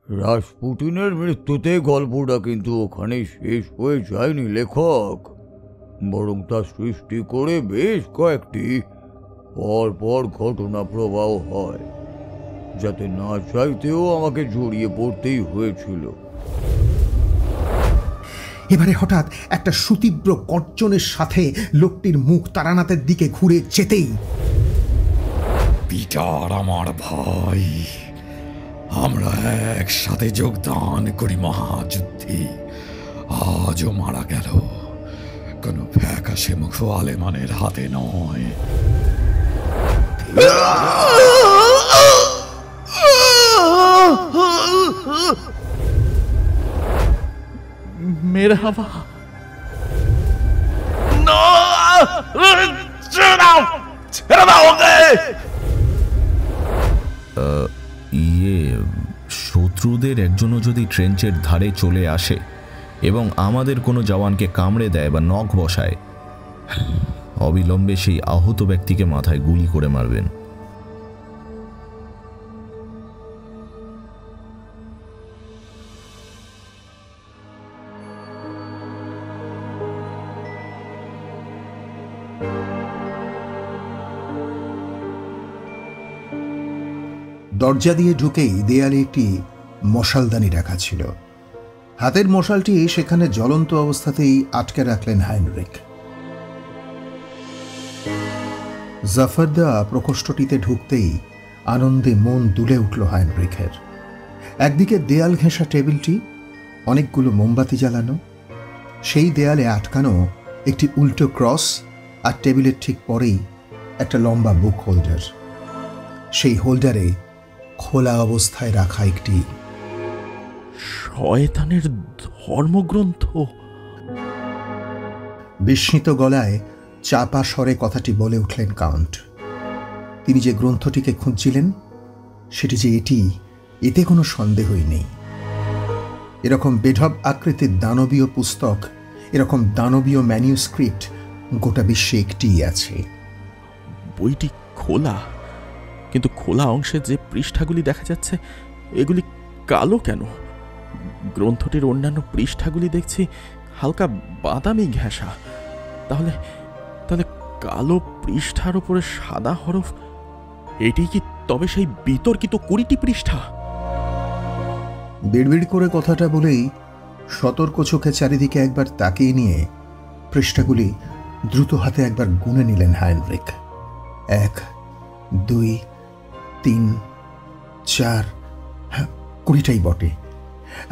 রাসপুটিনের মৃত্যুতে গল্পটা কিন্তু ওখানে শেষ হয়ে যায়নি লেখক, বরং তা সৃষ্টি করে বেশ কয়েকটি পরপর ঘটনা প্রবাহ হয়, যাতে না চাইতেও আমাকে জড়িয়ে পড়তেই হয়েছিল। এবারে হঠাৎ একটা সুতীব্র গর্জনের সাথে লোকটির মুখ তারানাথের দিকে ঘুরে যেতেই, পিটার আমার ভাই, আমরা একসাথে যোগদান করি মহাযুদ্ধে, আজও মারা গেল কোনো ফ্যাকাশে মুখ আলেমানের হাতে নয়। মেরা হাওয়া, শত্রুদের একজনও যদি ট্রেঞ্চের ধারে চলে আসে এবং আমাদের কোনো জওয়ানকে কামড়ে দেয় বা নখ বসায়, অবিলম্বে সেই আহত ব্যক্তিকে মাথায় গুলি করে মারবেন। দরজা দিয়ে ঢুকেই দেয়ালে একটি মশালদানি রাখা ছিল। হাতের মশালটি সেখানে জ্বলন্ত অবস্থাতেই আটকে রাখলেন হাইনরিখ। জাফরদা প্রকোষ্ঠটিতে ঢুকতেই আনন্দে মন দুলে উঠল হাইনরিখের। একদিকে দেয়াল ঘেঁষা টেবিলটি, অনেকগুলো মোমবাতি জ্বালানো, সেই দেয়ালে আটকানো একটি উল্টো ক্রস, আর টেবিলের ঠিক পরেই একটা লম্বা বুক হোল্ডার। সেই হোল্ডারে খোলা অবস্থায় রাখা একটি শয়তানের ধর্মগ্রন্থ। বিস্মিত গলায় চাপা স্বরে কথাটি বলে উঠলেন কাউন্ট। তিনি যে গ্রন্থটিকে খুঁজছিলেন সেটি যে এতে কোনো সন্দেহই নেই। এরকম বেঢপ আকৃতির দানবীয় পুস্তক, এরকম দানবীয় ম্যানিউস্ক্রিপ্ট গোটা বিশ্বে একটিই আছে। বইটি খোলা, কিন্তু খোলা অংশে যে পৃষ্ঠাগুলি দেখা যাচ্ছে এগুলি কালো কেন? গ্রন্থটির অন্যান্য পৃষ্ঠাগুলি দেখছি হালকা বাদামি ঘেঁষা। তাহলে তাহলে কালো পৃষ্ঠার উপরে সাদা হরফ, এটি কি তবে সেই বিতর্কিত 20টি পৃষ্ঠা? বিড়বিড় করে কথাটা বলেই সতর্ক চোখে চারিদিকে একবার তাকিয়ে নিয়ে পৃষ্ঠাগুলি দ্রুত হাতে একবার গুনে নিলেন হাইনরিখ। 1, 2, 3, 4, 20টাই বটে।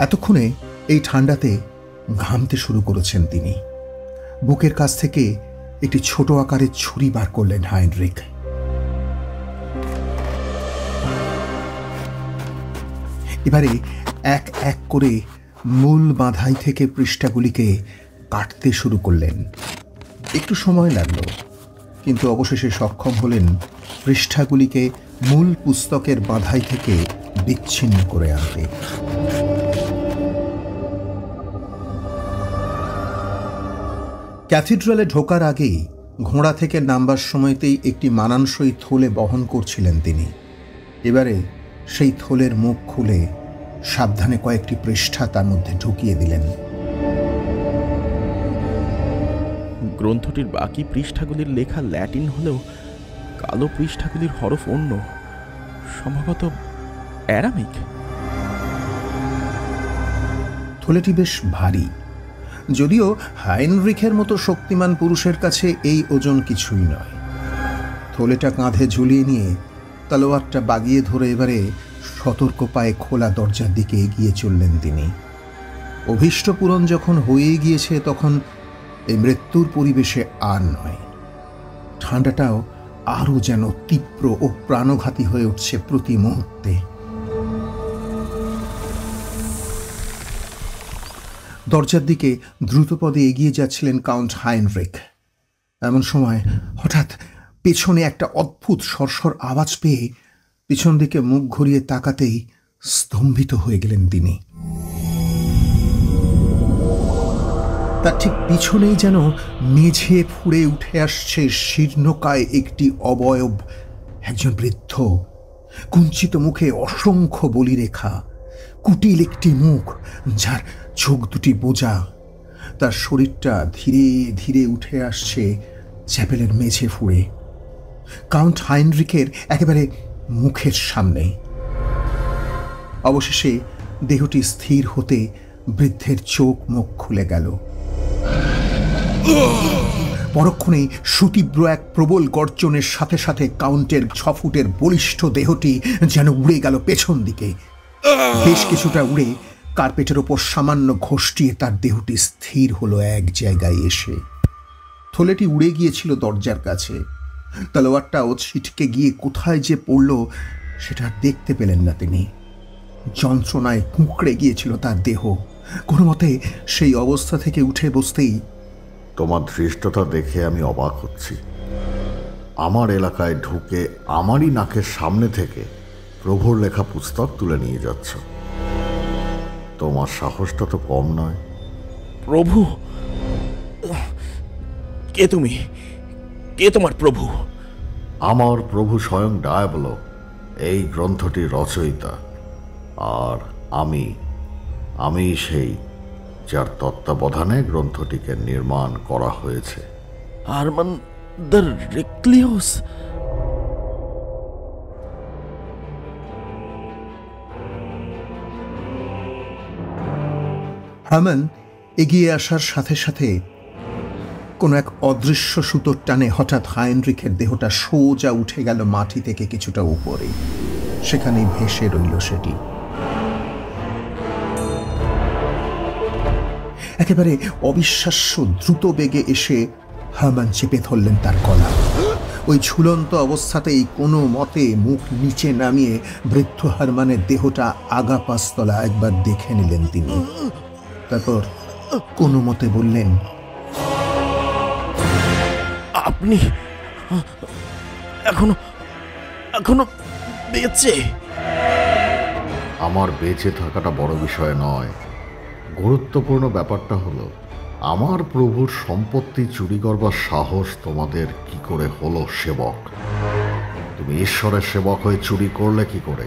এতক্ষণে এই ঠান্ডাতে ঘামতে শুরু করেছেন তিনি। বুকের কাছ থেকে একটি ছোট আকারের ছুরি বার করলেন হাইনরিখ। এবারে এক এক করে মূল বাঁধাই থেকে পৃষ্ঠাগুলিকে কাটতে শুরু করলেন। একটু সময় লাগলো, কিন্তু অবশেষে সক্ষম হলেন পৃষ্ঠাগুলিকে মূল পুস্তকের বাঁধাই থেকে বিচ্ছিন্ন করে আনতে। ক্যাথিড্রালে ঢোকার আগেই ঘোড়া থেকে নামবার সময়তেই একটি মানানসই থলে বহন করছিলেন তিনি। এবারে সেই থলের মুখ খুলে সাবধানে কয়েকটি পৃষ্ঠা তার মধ্যে ঢুকিয়ে দিলেন। গ্রন্থটির বাকি পৃষ্ঠাগুলির লেখা ল্যাটিন হলেও কালো পৃষ্ঠাগুলির হরফ অন্য, সম্ভবত অ্যারামিক। থলেটি বেশ ভারী, যদিও হাইনরিখের মতো শক্তিমান পুরুষের কাছে এই ওজন কিছুই নয়। থলেটা কাঁধে ঝুলিয়ে নিয়ে তলোয়ারটা বাগিয়ে ধরে এবারে সতর্ক পায়ে খোলা দরজার দিকে এগিয়ে চললেন তিনি। অভীষ্ট পূরণ যখন হয়ে গিয়েছে তখন এই মৃত্যুর পরিবেশে আর নয়। ঠান্ডাটাও আরও যেন তীব্র ও প্রাণঘাতী হয়ে উঠছে প্রতি মুহূর্তে। দরজার দিকে দ্রুতপদে এগিয়ে যাচ্ছিলেন কাউন্ট হাইনরিখ। এমন সময় হঠাৎ পেছনে একটা অদ্ভুত সরসর আওয়াজ পেয়ে পিছন দিকে মুখ ঘুরিয়ে তাকাতেই স্তম্ভিত হয়ে গেলেন তিনি। তার ঠিক পিছনেই যেন মেঝে ফুঁড়ে উঠে আসছে শীর্ণকায় একটি অবয়ব, একজন বৃদ্ধ, কুঞ্চিত মুখে অসংখ্য বলিরেখা, কুটিল একটি মুখ, যার চোখ দুটি বোজা। তার শরীরটা ধীরে ধীরে উঠে আসছে চ্যাপেলের মেঝে ফুঁড়ে, কাউন্ট হাইনরিকের একেবারে মুখের সামনে। অবশেষে দেহটি স্থির হতে বৃদ্ধের চোখ মুখ খুলে গেল। পরক্ষণেই সুতীব্র এক প্রবল গর্জনের সাথে সাথে কাউন্টের 6 ফুটের বলিষ্ঠ দেহটি যেন উড়ে গেল পেছন দিকে। বেশ কিছুটা উড়ে কার্পেটের ওপর সামান্য ঘষ্টিয়ে তার দেহটি স্থির হলো এক জায়গায় এসে। থলেটি উড়ে গিয়েছিল দরজার কাছে। তলোয়ারটাও ছিটকে গিয়ে কোথায় যে পড়ল সেটা দেখতে পেলেন না তিনি। যন্ত্রণায় কুঁকড়ে গিয়েছিল তার দেহ। কোনো মতে সেই অবস্থা থেকে উঠে বসতেই, তোমার ধৃষ্টতা দেখে আমি অবাক হচ্ছি। আমার এলাকায় ঢুকে আমারই নাকের সামনে থেকে প্রভুর লেখা পুস্তক তুলে নিয়ে যাচ্ছ। তোমার সাহসটা তো কম নয়। প্রভু? কে তুমি? কে তোমার প্রভু? আমার প্রভু স্বয়ং ডায়াবলো, এই গ্রন্থটির রচয়িতা। আর আমি সেই যার তত্ত্বাবধানে গ্রন্থটিকে নির্মাণ করা হয়েছে। আরমান দ্য রেকলিওস? হারম্যান এগিয়ে আসার সাথে সাথে কোনো এক অদৃশ্য সুতোর টানে হঠাৎ হাইনরিখের দেহটা সোজা উঠে গেল মাটি থেকে কিছুটা উপরে। সেখানেই ভেসে রইল সেটি। একেবারে অবিশ্বাস্য দ্রুত বেগে এসে হারম্যান চেপে ধরলেন তার গলা। ওই ঝুলন্ত অবস্থাতেই কোনো মতে মুখ নিচে নামিয়ে বৃদ্ধ হারম্যানের দেহটা আগা পাঁচতলা একবার দেখে নিলেন তিনি। তারপর কোনো মতে বললেন, আপনি এখনো এখনো বেঁচে? আমার বেঁচে থাকাটা বড় বিষয় নয়, গুরুত্বপূর্ণ ব্যাপারটা হলো আমার প্রভুর সম্পত্তি চুরি করবার সাহস তোমাদের কি করে হলো সেবক? তুমি ঈশ্বরের সেবক হয়ে চুরি করলে কি করে?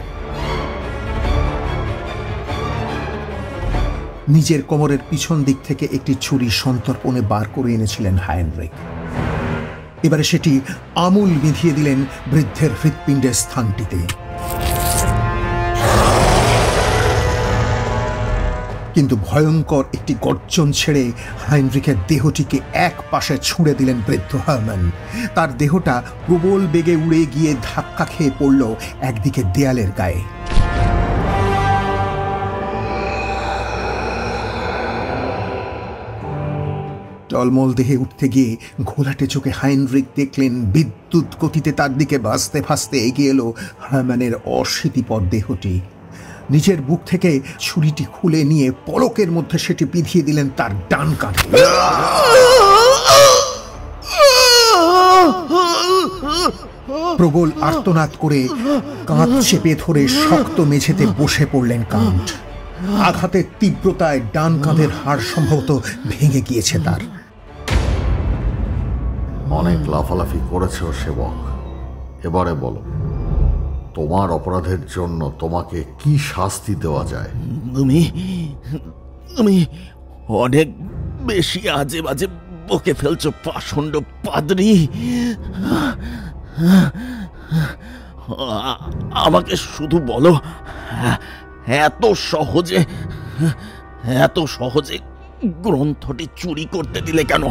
নিজের কোমরের পিছন দিক থেকে একটি ছুরি সন্তর্পণে বার করে এনেছিলেন হাইনরিখ। এবারে সেটি আমূল বিঁধিয়ে দিলেন বৃদ্ধের হৃৎপিণ্ডের স্থানটিতে। কিন্তু ভয়ঙ্কর একটি গর্জন ছেড়ে হাইনরিখের দেহটিকে এক পাশে ছুঁড়ে দিলেন বৃদ্ধ হারম্যান। তার দেহটা প্রবল বেগে উড়ে গিয়ে ধাক্কা খেয়ে পড়ল একদিকে দেয়ালের গায়ে। টলমল দেহে উঠতে গিয়ে ঘোলাটে চোখে হাইনরিখ দেখলেন বিদ্যুৎ গতিতে তার দিকে ভাসতে ভাসতে এগিয়ে এলো হারম্যানের অশীতিপর দেহটি। নিজের বুক থেকে ছুরিটি খুলে নিয়ে পলকের মধ্যে সেটি বিধিয়ে দিলেন তার ডান কাঁধে। প্রবল আর্তনাদ করে কাঁধ চেপে ধরে শক্ত মেঝেতে বসে পড়লেন কাউন্ট। আঘাতের তীব্রতায় ডান কাঁধের হাড় সম্ভবত ভেঙে গিয়েছে তার। অনেক লাফালাফি করেছ সেবক, এবারে বলো তোমার অপরাধের জন্য তোমাকে কি শাস্তি দেওয়া যায়? তুমি অনেক বেশি আজে বাজে বকে ফেলছো পাষণ্ড পাদ্রী। আমাকে শুধু বলো, এত সহজে গ্রন্থটি চুরি করতে দিলে কেন?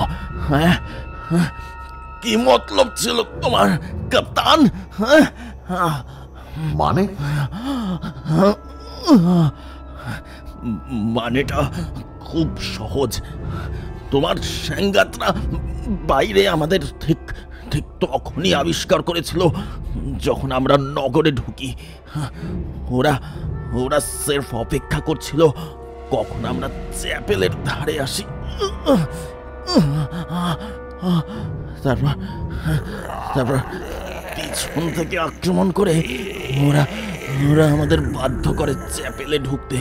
কি মতলব ছিল তোমার কাপ্তান? মানেটা খুব সহজ। তোমার সাঙ্গাতরা বাইরে আমাদের ঠিক তখনই আবিষ্কার করেছিল যখন আমরা নগরে ঢুকি। ওরা সির্ফ অপেক্ষা করছিল কখন আমরা চ্যাপেলের ধারে আসি। তারপর পিছন থেকে আক্রমণ করে ওরা আমাদের বাধ্য করে চ্যাপেলে ঢুকতে।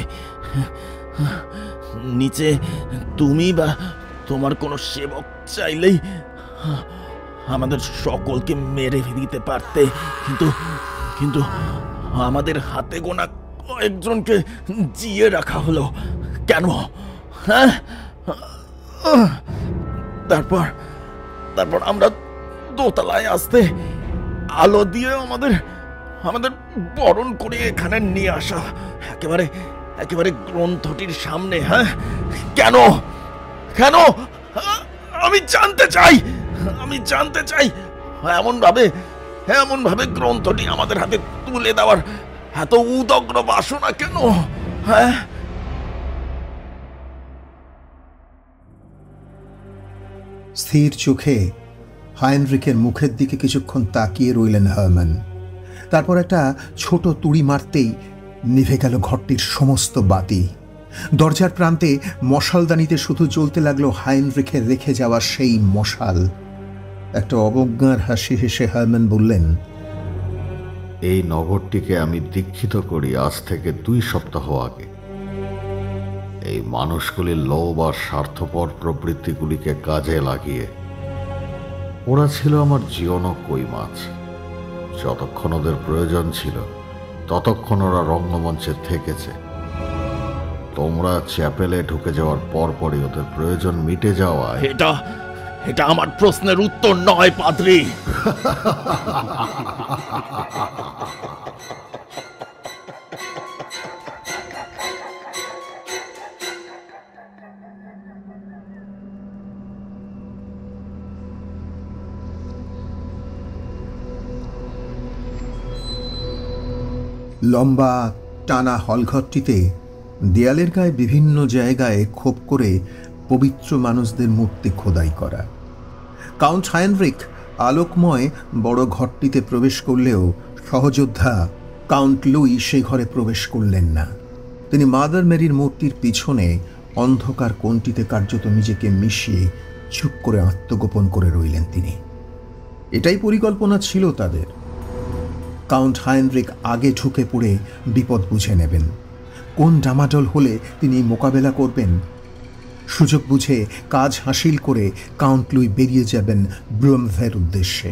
নিচে তুমি বা তোমার কোনো সেবক চাইলেই আমাদের সকলকে মেরে দিতে পারতে, কিন্তু আমাদের হাতে গোনা কয়েকজনকে জিয়ে রাখা হলো কেন? হ্যাঁ, তারপর তারপর আমরা দোতলায় আসতে আলো দিয়ে আমাদের বরণ করে এখানে নিয়ে আসা, একেবারে একেবারে গ্রন্থটির সামনে। হ্যাঁ, কেন কেন? আমি জানতে চাই এমন ভাবে গ্রন্থটি আমাদের হাতে তুলে দেওয়ার এত উদগ্র বাসনা কেন? হ্যাঁ, স্থির চোখে হাইনরিখের মুখের দিকে কিছুক্ষণ তাকিয়ে রইলেন হারম্যান। তারপর একটা ছোট তুড়ি মারতেই নিভে গেল ঘরটির সমস্ত বাতি। দরজার প্রান্তে মশালদানিতে শুধু জ্বলতে লাগলো হাইনরিখের রেখে যাওয়া সেই মশাল। একটা অবজ্ঞার হাসি হেসে হারম্যান বললেন, এই নগরটিকে আমি দীক্ষিত করি আজ থেকে 2 সপ্তাহ আগে। এই মানুষগুলির লোভ আর স্বার্থপর প্রবৃত্তিগুলিকে কাজে লাগিয়ে ওরা ছিল আমার জীবন কই মাছ। যতক্ষণ ওদের প্রয়োজন ছিল ততক্ষণ ওরা রঙ্গমঞ্চে থেকেছে। তোমরা চ্যাপেলে ঢুকে যাওয়ার পরপরই ওদের প্রয়োজন মিটে যাওয়ায় এটা আমার প্রশ্নের উত্তর নয় পাদ্রী। লম্বা টানা হলঘরটিতে দেয়ালের গায়ে বিভিন্ন জায়গায় খোপ করে পবিত্র মানুষদের মূর্তি খোদাই করা। কাউন্ট হাইনরিখ আলোকময় বড় ঘরটিতে প্রবেশ করলেও সহযোদ্ধা কাউন্ট লুই সে ঘরে প্রবেশ করলেন না। তিনি মাদার মেরির মূর্তির পিছনে অন্ধকার কোণটিতে কার্যত নিজেকে মিশিয়ে চুপ করে আত্মগোপন করে রইলেন তিনি। এটাই পরিকল্পনা ছিল তাদের। কাউন্ট হাইনরিখ আগে ঢুকে পড়ে বিপদ বুঝে নেবেন। কোন ডামাডোল হলে তিনি মোকাবেলা করবেন। সুযোগ বুঝে কাজ হাসিল করে কাউন্ট লুই বেরিয়ে যাবেন ব্রুমভের উদ্দেশ্যে।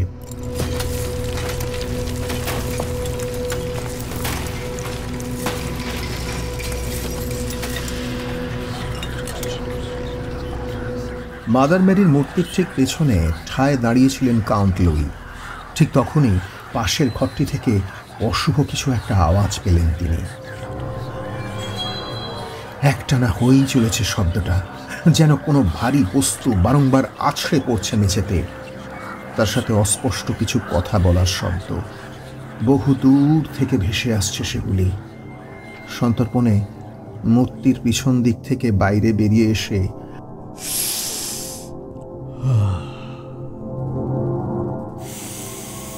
মাদার মেরির মূর্তির ঠিক পেছনে ঠায় দাঁড়িয়েছিলেন কাউন্ট লুই। ঠিক তখনই পাশের ঘরটি থেকে অশুভ কিছু একটা আওয়াজ পেলেন তিনি। একটানা হয়েই চলেছে শব্দটা, যেন কোনো ভারী বস্তু বারংবার আছড়ে পড়ছে মেঝেতে। তার সাথে অস্পষ্ট কিছু কথা বলার শব্দ, বহু দূর থেকে ভেসে আসছে সেগুলি। সন্তর্পণে মূর্তির পিছন দিক থেকে বাইরে বেরিয়ে এসে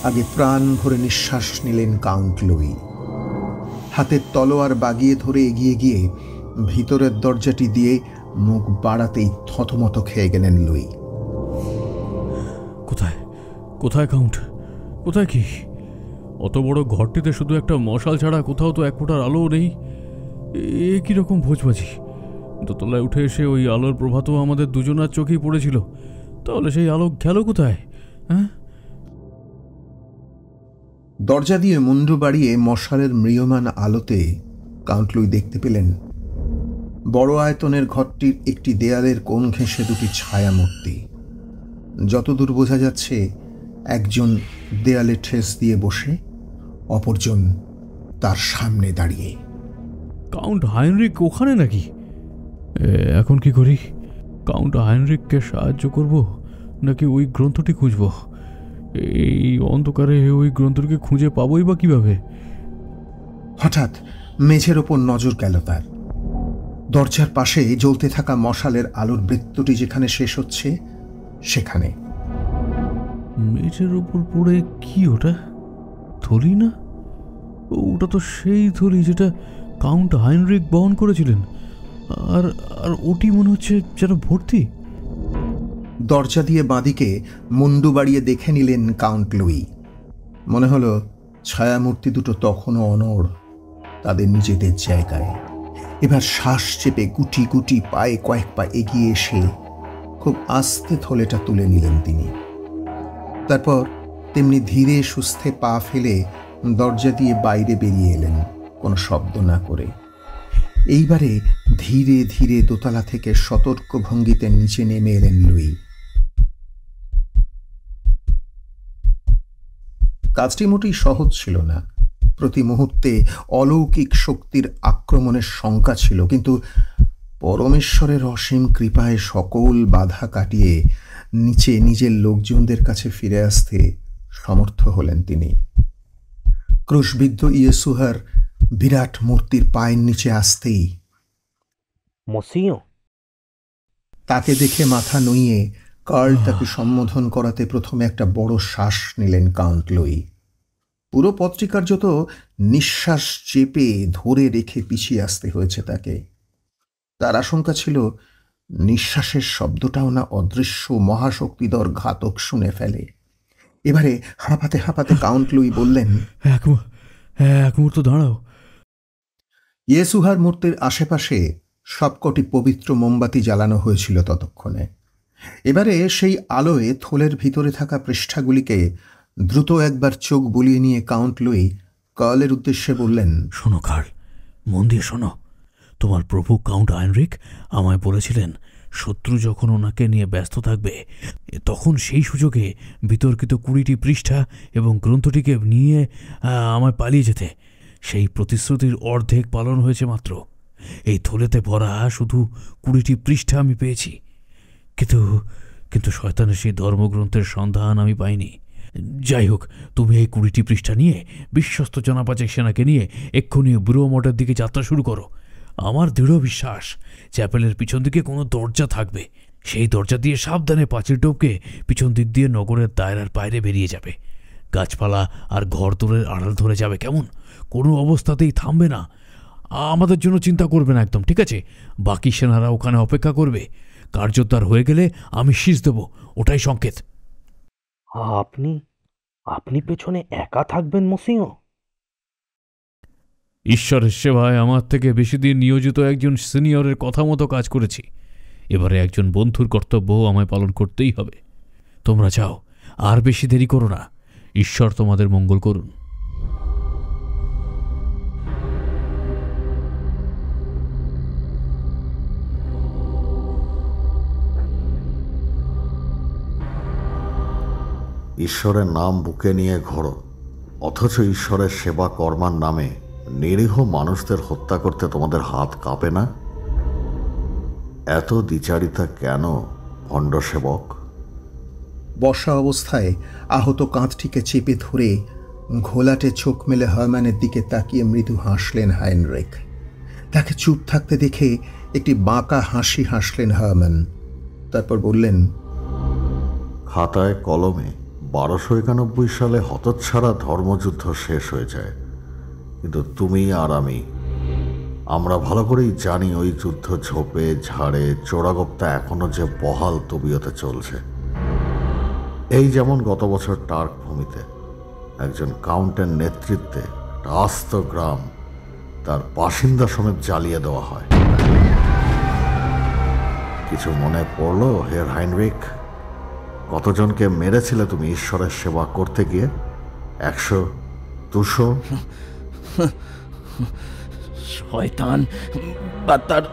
আগে প্রাণ ভরে নিঃশ্বাস নিলেন কাউন্ট লুই। হাতের তলোয়ার বাগিয়ে ধরে এগিয়ে গিয়ে ভিতরের দরজাটি দিয়ে মুখ বাড়াতেই থতমত খেয়ে গেলেন লুই। কোথায় কোথায় কাউন্ট? কোথায় কি? অত বড় ঘরটিতে শুধু একটা মশাল ছাড়া কোথাও তো এক ফোঁটার আলো নেই। এ কিরকম ভোজবাজি! দোতলায় উঠে এসে ওই আলোর প্রভা তো আমাদের দুজনার চোখেই পড়েছিল। তাহলে সেই আলো গেল কোথায়? হ্যাঁ, দরজা দিয়ে মুন্ডু বাড়িয়ে মশালের ম্রিয়মান আলোতে কাউন্ট লুই দেখতে পেলেন বড় আয়তনের ঘরটির একটি দেয়ালের কোণ ঘেঁষে দুটি ছায়া মূর্তি। যতদূর বোঝা যাচ্ছে একজন দেয়ালে ঠেস দিয়ে বসে, অপরজন তার সামনে দাঁড়িয়ে। কাউন্ট হাইনরিখ ওখানে নাকি? এখন কি করি? কাউন্ট হাইনরিখকে সাহায্য করব নাকি ওই গ্রন্থটি খুঁজব? এই অন্ধকারে ওই গ্রন্থটিকে খুঁজে পাবোই বা কিভাবে? হঠাৎ মেঝের ওপর নজর গেল তার। দরজার পাশে জ্বলতে থাকা মশালের আলোর বৃত্তটি যেখানে শেষ হচ্ছে সেখানে। মেঝের ওপর পড়ে কি ওটা? থলি না? ওটা তো সেই থলি যেটা কাউন্ট হাইনরিখ বহন করেছিলেন। আর আর ওটি মনে হচ্ছে যেন ভর্তি। দরজা দিয়ে বাঁদিকে মুন্ডু বাড়িয়ে দেখে নিলেন কাউন্ট লুই। মনে হলো ছায়ামূর্তি দুটো তখনও অনড় তাদের নিজেদের জায়গায়। এবার শ্বাস চেপে গুটি গুটি পায়ে কয়েক পা এগিয়ে এসে খুব আস্তে থলেটা তুলে নিলেন তিনি। তারপর তেমনি ধীরে সুস্থে পা ফেলে দরজা দিয়ে বাইরে বেরিয়ে এলেন। কোনো শব্দ না করে। এইবারে ধীরে ধীরে দোতলা থেকে সতর্ক ভঙ্গিতে নিচে নেমে এলেন লুই। কাজটি মোটেই সহজ ছিল না। প্রতি মুহূর্তে অলৌকিক শক্তির আক্রমণের শঙ্কা ছিল, কিন্তু পরমেশ্বরের অসীম কৃপায় সকল বাধা কাটিয়ে নিচে নিজের লোকজনদের কাছে ফিরে আসতে সমর্থ হলেন তিনি। ক্রুশবিদ্ধ ইয়েসুহার বিরাট মূর্তির পায়ের নিচে আসতেই তাকে দেখে মাথা নুইয়ে কার্ল তাকে সম্বোধন করাতে প্রথমে একটা বড় শ্বাস নিলেন কাউন্ট লুই। পুরো পত্রিকার যত নিঃশ্বাস চেপে ধরে রেখে পিছিয়ে আসতে হয়েছে তাকে। তার আশঙ্কা ছিল নিঃশ্বাসের শব্দটাও না অদৃশ্য মহাশক্তিধর ঘাতক শুনে ফেলে। এবারে হাঁপাতে হাঁপাতে কাউন্ট লুই বললেন, এক মুহূর্ত দাঁড়াও। ইয়েসুহার মূর্তির আশেপাশে সবকটি পবিত্র মোমবাতি জ্বালানো হয়েছিল ততক্ষণে। এবারে সেই আলোয় থলের ভিতরে থাকা পৃষ্ঠাগুলিকে দ্রুত একবার চোখ বুলিয়ে নিয়ে কাউন্ট লুই কার্লের উদ্দেশ্যে বললেন, শোনো কার্ল, মন দিয়ে শোনো। তোমার প্রভু কাউন্ট হাইনরিখ আমায় বলেছিলেন শত্রু যখন ওনাকে নিয়ে ব্যস্ত থাকবে তখন সেই সুযোগে বিতর্কিত 20টি পৃষ্ঠা এবং গ্রন্থটিকে নিয়ে আমায় পালিয়ে যেতে। সেই প্রতিশ্রুতির অর্ধেক পালন হয়েছে মাত্র। এই থলেতে ভরা শুধু 20টি পৃষ্ঠা আমি পেয়েছি, কিন্তু শয়তানের সেই ধর্মগ্রন্থের সন্ধান আমি পাইনি। যাই হোক, তুমি এই 20টি পৃষ্ঠা নিয়ে বিশ্বস্ত জনাপাচেক সেনাকে নিয়ে এক্ষুনি বুড়ো মঠের দিকে যাত্রা শুরু করো। আমার দৃঢ় বিশ্বাস চ্যাপেলের পিছন দিকে কোনো দরজা থাকবে। সেই দরজা দিয়ে সাবধানে পাঁচিল টপকে পিছন দিক দিয়ে নগরের দায়রার বাইরে বেরিয়ে যাবে। গাছপালা আর ঘরদোরের আড়াল ধরে যাবে, কেমন? কোনো অবস্থাতেই থামবে না। আমাদের জন্য চিন্তা করবে না একদম, ঠিক আছে? বাকি সেনারা ওখানে অপেক্ষা করবে। কার্যোদ্ধার হয়ে গেলে আমি শীষ দেব, ওটাই সংকেত। আপনি পেছনে একা থাকবেন মসিও? ঈশ্বরের সেবায় আমার থেকে বেশি দিন নিয়োজিত একজন সিনিয়রের কথা মতো কাজ করেছি। এবারে একজন বন্ধুর কর্তব্য আমায় পালন করতেই হবে। তোমরা যাও, আর বেশি দেরি করো না। ঈশ্বর তোমাদের মঙ্গল করুন। ঈশ্বরের নাম বুকে নিয়ে ঘোরো, অথচ ঈশ্বরের সেবা কর্মার নামে নিরীহ মানুষদের হত্যা করতে তোমাদের হাত কাঁপে না? এত দ্বিচারিতা কেন ভণ্ড সেবক? বসা অবস্থায় আহত কাঁধটিকে চেপে ধরে ঘোলাটে চোখ মেলে হারম্যানের দিকে তাকিয়ে মৃদু হাসলেন হাইনরিখ। তাকে চুপ থাকতে দেখে একটি বাঁকা হাসি হাসলেন হারম্যান। তারপর বললেন, খাতায় কলমে 1291 সালে হতচ্ছাড়া ধর্মযুদ্ধ শেষ হয়ে যায়, কিন্তু তুমি আর আমরা ভালো করেই জানি ওই যুদ্ধ ঝোপে ঝাড়ে চোরাগোপ্তা এখনো যে বহাল তবিয়তে চলছে। এই যেমন গত বছর টার্ক ভূমিতে একজন কাউন্টের নেতৃত্বে আস্ত গ্রাম তার বাসিন্দা সমেত জ্বালিয়ে দেওয়া হয়। কিছু মনে পড়লো হের হাইনরিখ? কতজনকে মেরেছিলে তুমি ঈশ্বরের সেবা করতে গিয়ে? 100, 200? শয়তান বা তার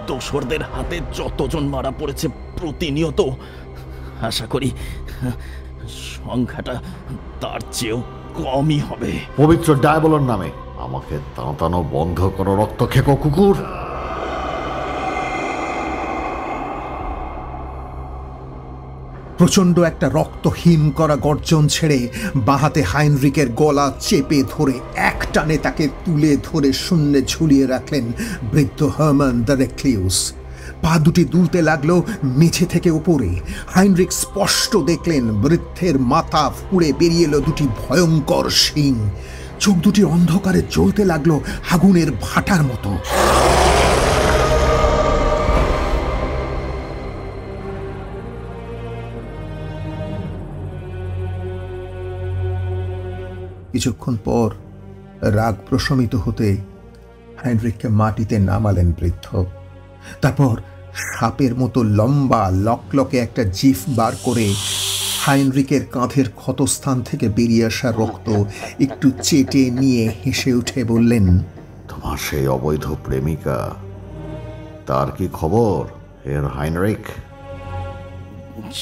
দোসরদের হাতে যতজন মারা পড়েছে প্রতিনিয়ত, আশা করি সংখ্যাটা তার চেয়েও কমই হবে। পবিত্র ডায়বলের নামে আমাকে দাঁতানো বন্ধ করো, রক্ত খেকো কুকুর! প্রচণ্ড একটা রক্তহীন করা গর্জন ছেড়ে বাহাতে হাইনরিকের গলা চেপে ধরে এক টানে তাকে তুলে ধরে শূন্যে ঝুলিয়ে রাখলেন বৃদ্ধ হারম্যান দ্য রেক্লিউস। পা দুটি দুলতে লাগলো মেঝে থেকে উপরে। হাইনরিক স্পষ্ট দেখলেন বৃদ্ধের মাথা ফুঁড়ে বেরিয়ে এলো দুটি ভয়ঙ্কর শিং। চোখ দুটি অন্ধকারে জ্বলতে লাগলো আগুনের ভাটার মতো। কিছুক্ষণ পর রাগ প্রশমিত হতে হাইনরিককে মাটিতে নামালেন বৃদ্ধ। তারপর সাপের মতো লম্বা লকলকে একটা জিভ বার করে হাইনরিকের কাঁধের ক্ষতস্থান থেকে বেরিয়ে আসা রক্ত একটু চেটে নিয়ে হেসে উঠে বললেন, তোমার সেই অবৈধ প্রেমিকা, তার কি খবর হের হাইনরিখ?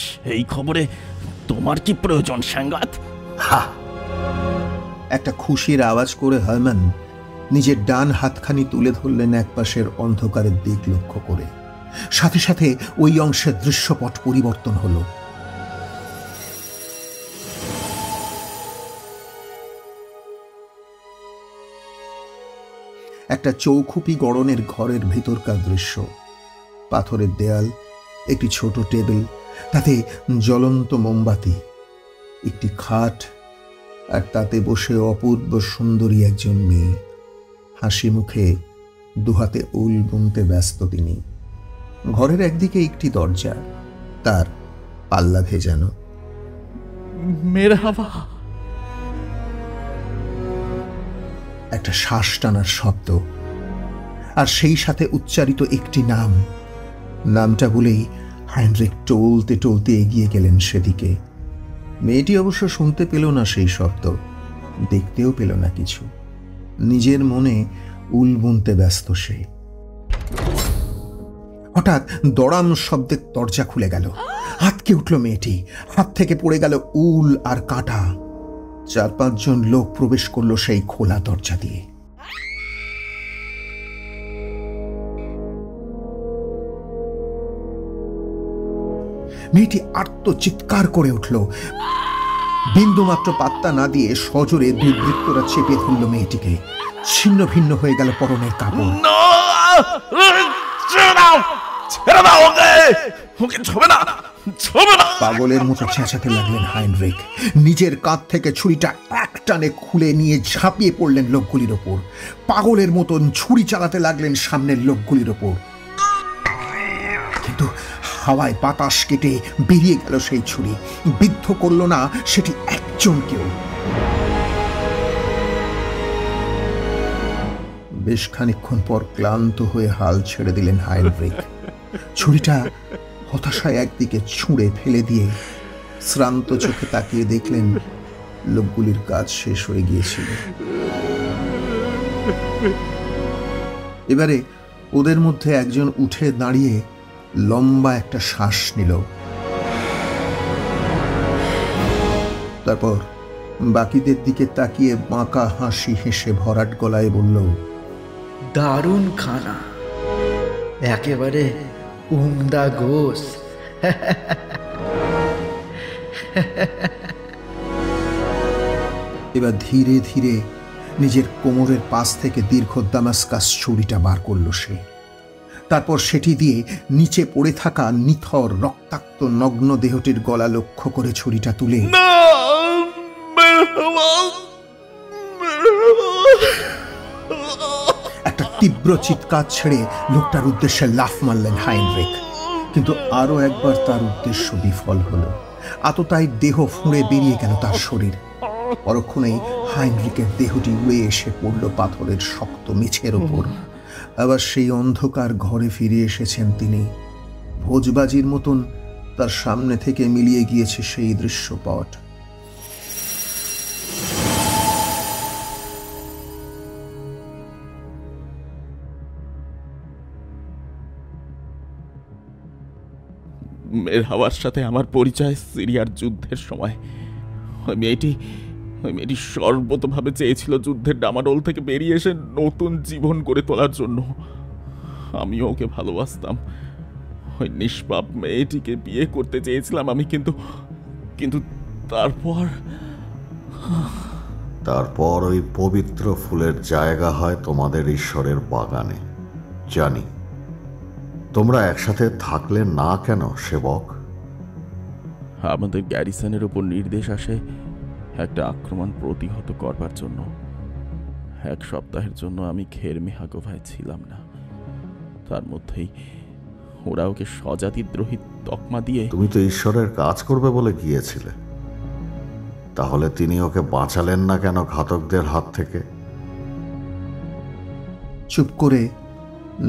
সেই খবরে তোমার কি প্রয়োজন সাংঘাত? একটা খুশির আওয়াজ করে হারম্যান নিজের ডান হাতখানি তুলে ধরলেন একপাশের অন্ধকারের দিক লক্ষ্য করে। সাথে সাথে ওই অংশের দৃশ্যপট পরিবর্তন হলো। একটা চৌখুপি গড়নের ঘরের ভেতরকার দৃশ্য। পাথরের দেয়াল, একটি ছোট টেবিল, তাতে জ্বলন্ত মোমবাতি, একটি খাট, আর তাতে বসে অপূর্ব সুন্দরী একজন মেয়ে। হাসি মুখে দুহাতে উল বুনতে ব্যস্ত তিনি। ঘরের একদিকে একটি দরজা, তার পাল্লা ভেজানো। মেরহাবা। একটা শ্বাস টানার শব্দ, আর সেই সাথে উচ্চারিত একটি নাম। নামটা বলেই হাইনরিখ টলতে টলতে এগিয়ে গেলেন সেদিকে। মেয়েটি অবশ্য শুনতে পেল না সেই শব্দ, দেখতেও পেল না কিছু। নিজের মনে উল বুনতে ব্যস্ত সে। হঠাৎ দড়াম শব্দে দরজা খুলে গেল। হাতকে উঠল মেয়েটি, হাত থেকে পড়ে গেল উল আর কাঁটা। 4-5 জন লোক প্রবেশ করলো সেই খোলা দরজা দিয়ে। মেয়েটি আর্ত চিৎকার করে উঠল। বিন্দুমাত্র পাত্তা না দিয়ে সজোরে দুর্বৃত্তরা চেপে ধরল মেয়েটিকে। ছিন্ন ভিন্ন হয়ে গেল পরনের কাপড়। পাগলের মতো চেঁচাতে লাগলেন হাইনরিখ। নিজের কাঁধ থেকে ছুরিটা এক টানে খুলে নিয়ে ঝাঁপিয়ে পড়লেন লোকগুলির ওপর। পাগলের মতন ছুরি চালাতে লাগলেন সামনের লোকগুলির ওপর। কিন্তু হাওয়ায় বাতাস কেটে বেরিয়ে গেল সেই ছুরি। বিদ্ধ করল না সেটি একজনকেও। বেশ খানিকক্ষণ পর ক্লান্ত হয়ে হাল ছেড়ে দিলেন হাইনরিখ। ছুরিটা হতাশায় একদিকে ছুঁড়ে ফেলে দিয়ে শ্রান্ত চোখে তাকিয়ে দেখলেন লোকগুলির কাজ শেষ হয়ে গিয়েছিল। এবারে ওদের মধ্যে একজন উঠে দাঁড়িয়ে লম্বা একটা শ্বাস নিল। তারপর বাকিদের দিকে তাকিয়ে বাঁকা হাসি হেসে ভরাট গলায় বলল, দারুণ খানা, একেবারে উমদা গোস। এবার ধীরে ধীরে নিজের কোমরের পাশ থেকে দীর্ঘ দামাস্কাস ছুরিটা বার করল সে। তারপর সেটি দিয়ে নিচে পড়ে থাকা নিথর রক্তাক্ত নগ্ন দেহটির গলা লক্ষ্য করে ছুরিটা তুলে একটা তীব্র চিৎকার ছেড়ে লোকটার উদ্দেশ্যে লাফ মারলেন হাইনরিখ। কিন্তু আরো একবার তার উদ্দেশ্য বিফল হলো। আততায়ী দেহ ফুঁড়ে বেরিয়ে গেল তার শরীর। পরক্ষণেই হাইনরিখের দেহটি উড়ে এসে পড়ল পাথরের শক্ত মেঝের ওপর। আবার সেই অন্ধকার ঘরে ফিরে এসেছেন তিনি। ভোজবাজির মতন তার সামনে থেকে মিলিয়ে গিয়েছে সেই দৃশ্যপট। মেরহাবার সাথে আমার পরিচয় সিরিয়ার যুদ্ধের সময়। ওই মেয়েটি সর্বতভাবে চেয়েছিল যুদ্ধের ডামাডোল থেকে বেরিয়ে এসে নতুন জীবন গড়ে তোলার জন্য। আমিও ওকে ভালোবাসতাম। ওই নিষ্পাপ মেয়েটিকে বিয়ে করতে চেয়েছিলাম আমি, কিন্তু তারপর ওই পবিত্র ফুলের জায়গা হয় তোমাদের ঈশ্বরের বাগানে। জানি তোমরা একসাথে থাকলে না কেন সেবক? আমাদের গ্যারিসনের উপর নির্দেশ আসে একটা আক্রমণ প্রতিহত করবার জন্য। 1 সপ্তাহের জন্য আমি খেরমেহাগোভায় ছিলাম না। তার মধ্যেই ওরা ওকে স্বজাতিদ্রোহী তকমা দিয়ে। তুমি তো ঈশ্বরের কাজ করবে বলে গিয়েছিলে, তাহলে তিনি ওকে বাঁচালেন না কেন ঘাতকদের হাত থেকে? চুপ করে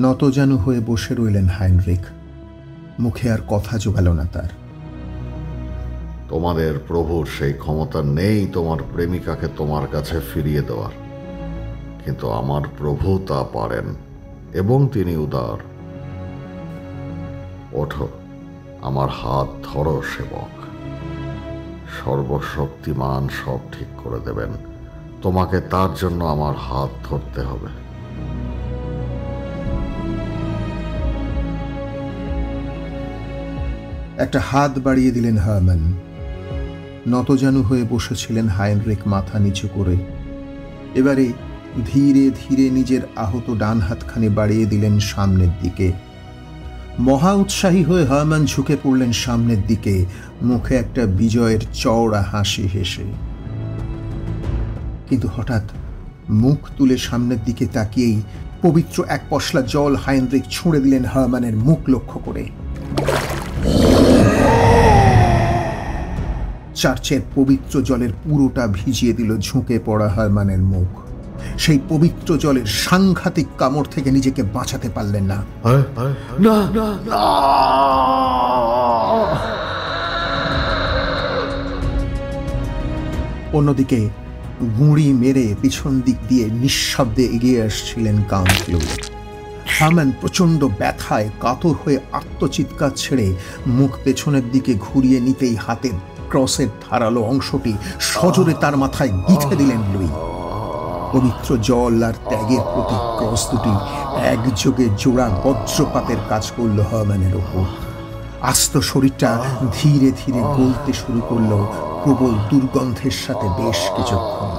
নতজানু হয়ে বসে রইলেন হাইনরিখ। মুখে আর কথা জোগাল না তার। তোমাদের প্রভুর সেই ক্ষমতা নেই তোমার প্রেমিকাকে তোমার কাছে ফিরিয়ে দেওয়ার, কিন্তু আমার প্রভু তা পারেন এবং তিনি উদার। ওঠো, আমার হাত ধরো সেবক। সর্বশক্তিমান সব ঠিক করে দেবেন, তোমাকে তার জন্য আমার হাত ধরতে হবে। একটা হাত বাড়িয়ে দিলেন হারম্যান। নতজানু হয়ে বসেছিলেন হাইনরিখ মাথা নিচু করে। এবারে ধীরে ধীরে নিজের আহত ডান হাতখানি বাড়িয়ে দিলেন সামনের দিকে। মহা উৎসাহী হয়ে হারম্যান ঝুঁকে পড়লেন সামনের দিকে, মুখে একটা বিজয়ের চওড়া হাসি হেসে। কিন্তু হঠাৎ মুখ তুলে সামনের দিকে তাকিয়েই পবিত্র এক পশলা জল হাইনরিখ ছুঁড়ে দিলেন হারম্যানের মুখ লক্ষ্য করে। চার্চের পবিত্র জলের পুরোটা ভিজিয়ে দিল ঝুঁকে পড়া হারম্যানের মুখ। সেই পবিত্র জলের সাংঘাতিক কামড় থেকে নিজেকে বাঁচাতে পারলেন না। অন্যদিকে গুঁড়ি মেরে পিছন দিক দিয়ে নিঃশব্দে এগিয়ে আসছিলেন কাউন্ট লুই। হারম্যান প্রচণ্ড ব্যথায় কাতর হয়ে আত্মচিৎকার ছেড়ে মুখ পেছনের দিকে ঘুরিয়ে নিতেই হাতের ক্রসের ধারালো অংশটি সজোরে তার মাথায় গিঁথে দিলেন লুই। পবিত্র জল আর ত্যাগের প্রতি ক্রস দুটি একযোগে জোড়া বজ্রপাতের কাজ করল হারম্যানের ওপর। আস্ত শরীরটা ধীরে ধীরে গলতে শুরু করল প্রবল দুর্গন্ধের সাথে বেশ কিছুক্ষণ।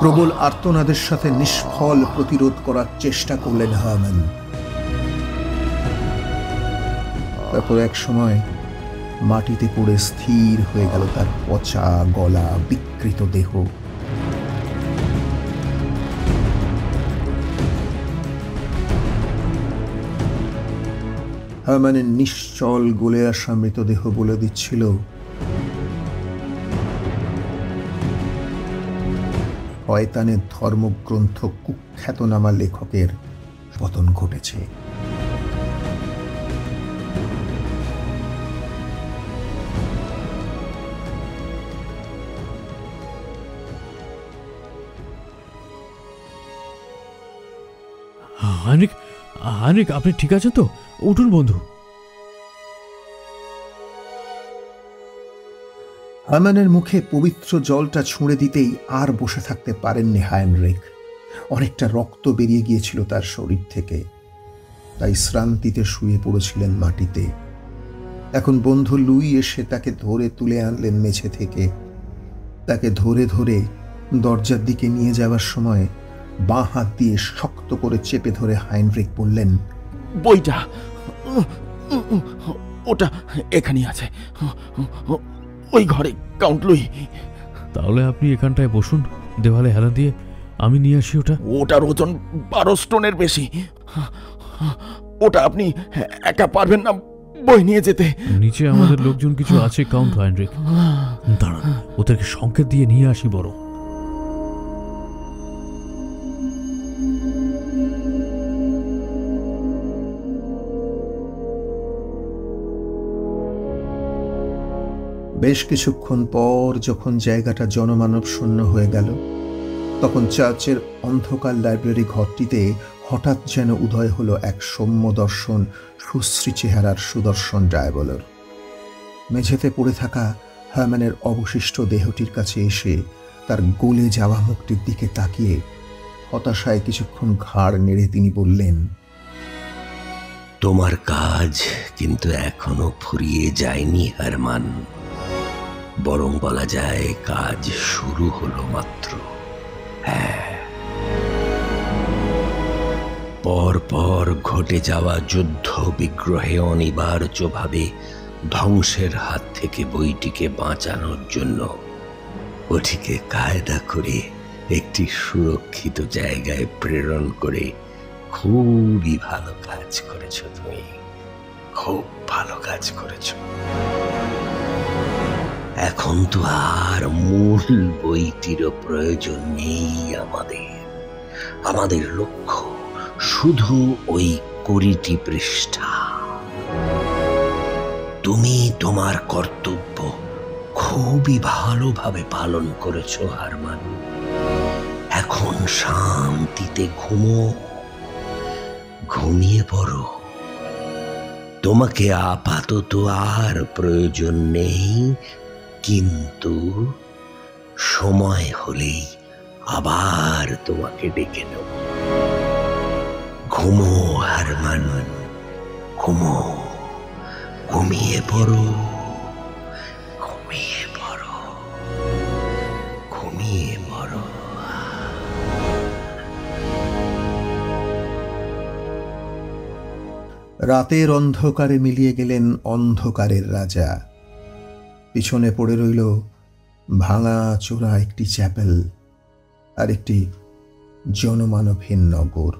প্রবল আর্তনাদের সাথে নিষ্ফল প্রতিরোধ করার চেষ্টা করলেন হারম্যান। তারপর এক সময় মাটিতে পড়ে স্থির হয়ে গেল তার পচা গলা, বিকৃত দেহ। হারম্যানের নিশ্চল গলে আসা মৃতদেহ বলে দিচ্ছিল শয়তানের ধর্মগ্রন্থ কুখ্যাতনামা লেখকের পতন ঘটেছে। হাইনরিখ, আপনি ঠিক আছেন তো? উঠুন বন্ধু। হারম্যানের মুখে পবিত্র জলটা ছুঁড়ে দিতেই আর বসে থাকতে পারেননি হাইনরিখ। অনেকটা রক্ত বেরিয়ে গিয়েছিল তার শরীর থেকে, তাই শ্রান্তিতে শুয়ে পড়েছিলেন মাটিতে। এখন বন্ধু লুই এসে তাকে ধরে তুলে আনলেন মেঝে থেকে। তাকে ধরে ধরে দরজার দিকে নিয়ে যাওয়ার সময় বাঁ হাত দিয়ে শক্ত করে চেপে ধরে হাইনরিখ বললেন, বইটা ওটা এখানেই আছে, ওই ঘরে কাউন্ট লুই। তাহলে আপনি এখানটায় বসুন, দেওয়ালে হেলান দিয়ে, আমি নিয়ে আসি ওটা। ওটার ওজন 12 স্টোনের বেশি। ওটা আপনি একা পারবেন না বই নিয়ে যেতে। নিচে আমাদের লোকজন কিছু আছে কাউন্ট হাইনরিখ, দাঁড়ান ওদেরকে সংকেত দিয়ে নিয়ে আসি বড়। বেশ কিছুক্ষণ পর যখন জায়গাটা জনমানব শূন্য হয়ে গেল, তখন চার্চের অন্ধকার লাইব্রেরি ঘরটিতে হঠাৎ যেন উদয় হলো এক সৌম্য দর্শন, সুশ্রী চেহারার সুদর্শন ডায়াবলার। মেঝেতে পড়ে থাকা হারম্যানের অবশিষ্ট দেহটির কাছে এসে তার গলে যাওয়া মুখটির দিকে তাকিয়ে হতাশায় কিছুক্ষণ ঘাড় নেড়ে তিনি বললেন, তোমার কাজ কিন্তু এখনো ফুরিয়ে যায়নি হারম্যান, বরং বলা যায় কাজ শুরু হলো মাত্র। হ্যাঁ, পর পর ঘটে যাওয়া যুদ্ধ বিগ্রহে অনিবার্যভাবে ধ্বংসের হাত থেকে বইটিকে বাঁচানোর জন্য ওটিকে কায়দা করে একটি সুরক্ষিত জায়গায় প্রেরণ করে খুবই ভালো কাজ করেছ তুমি, খুব ভালো কাজ করেছ। এখন তো আর মূল বইটিরও প্রয়োজন নেই আমাদের লক্ষ্য শুধু ওই 20টি পৃষ্ঠা। তুমি তোমার কর্তব্য খুবই ভালোভাবে পালন করেছো হারম্যান। এখন শান্তিতে ঘুমিয়ে পড়ো। তোমাকে আপাতত আর প্রয়োজন নেই, কিন্তু সময় হলেই আবার তোমাকে ডেকে নেব। ঘুমো হারমান, ঘুমিয়ে পড়ো, ঘুমিয়ে পড়ো। রাতের অন্ধকারে মিলিয়ে গেলেন অন্ধকারের রাজা। পিছনে পড়ে রইল ভাঙা চোরা একটি চ্যাপেল আর একটি জনমানবহীন নগর।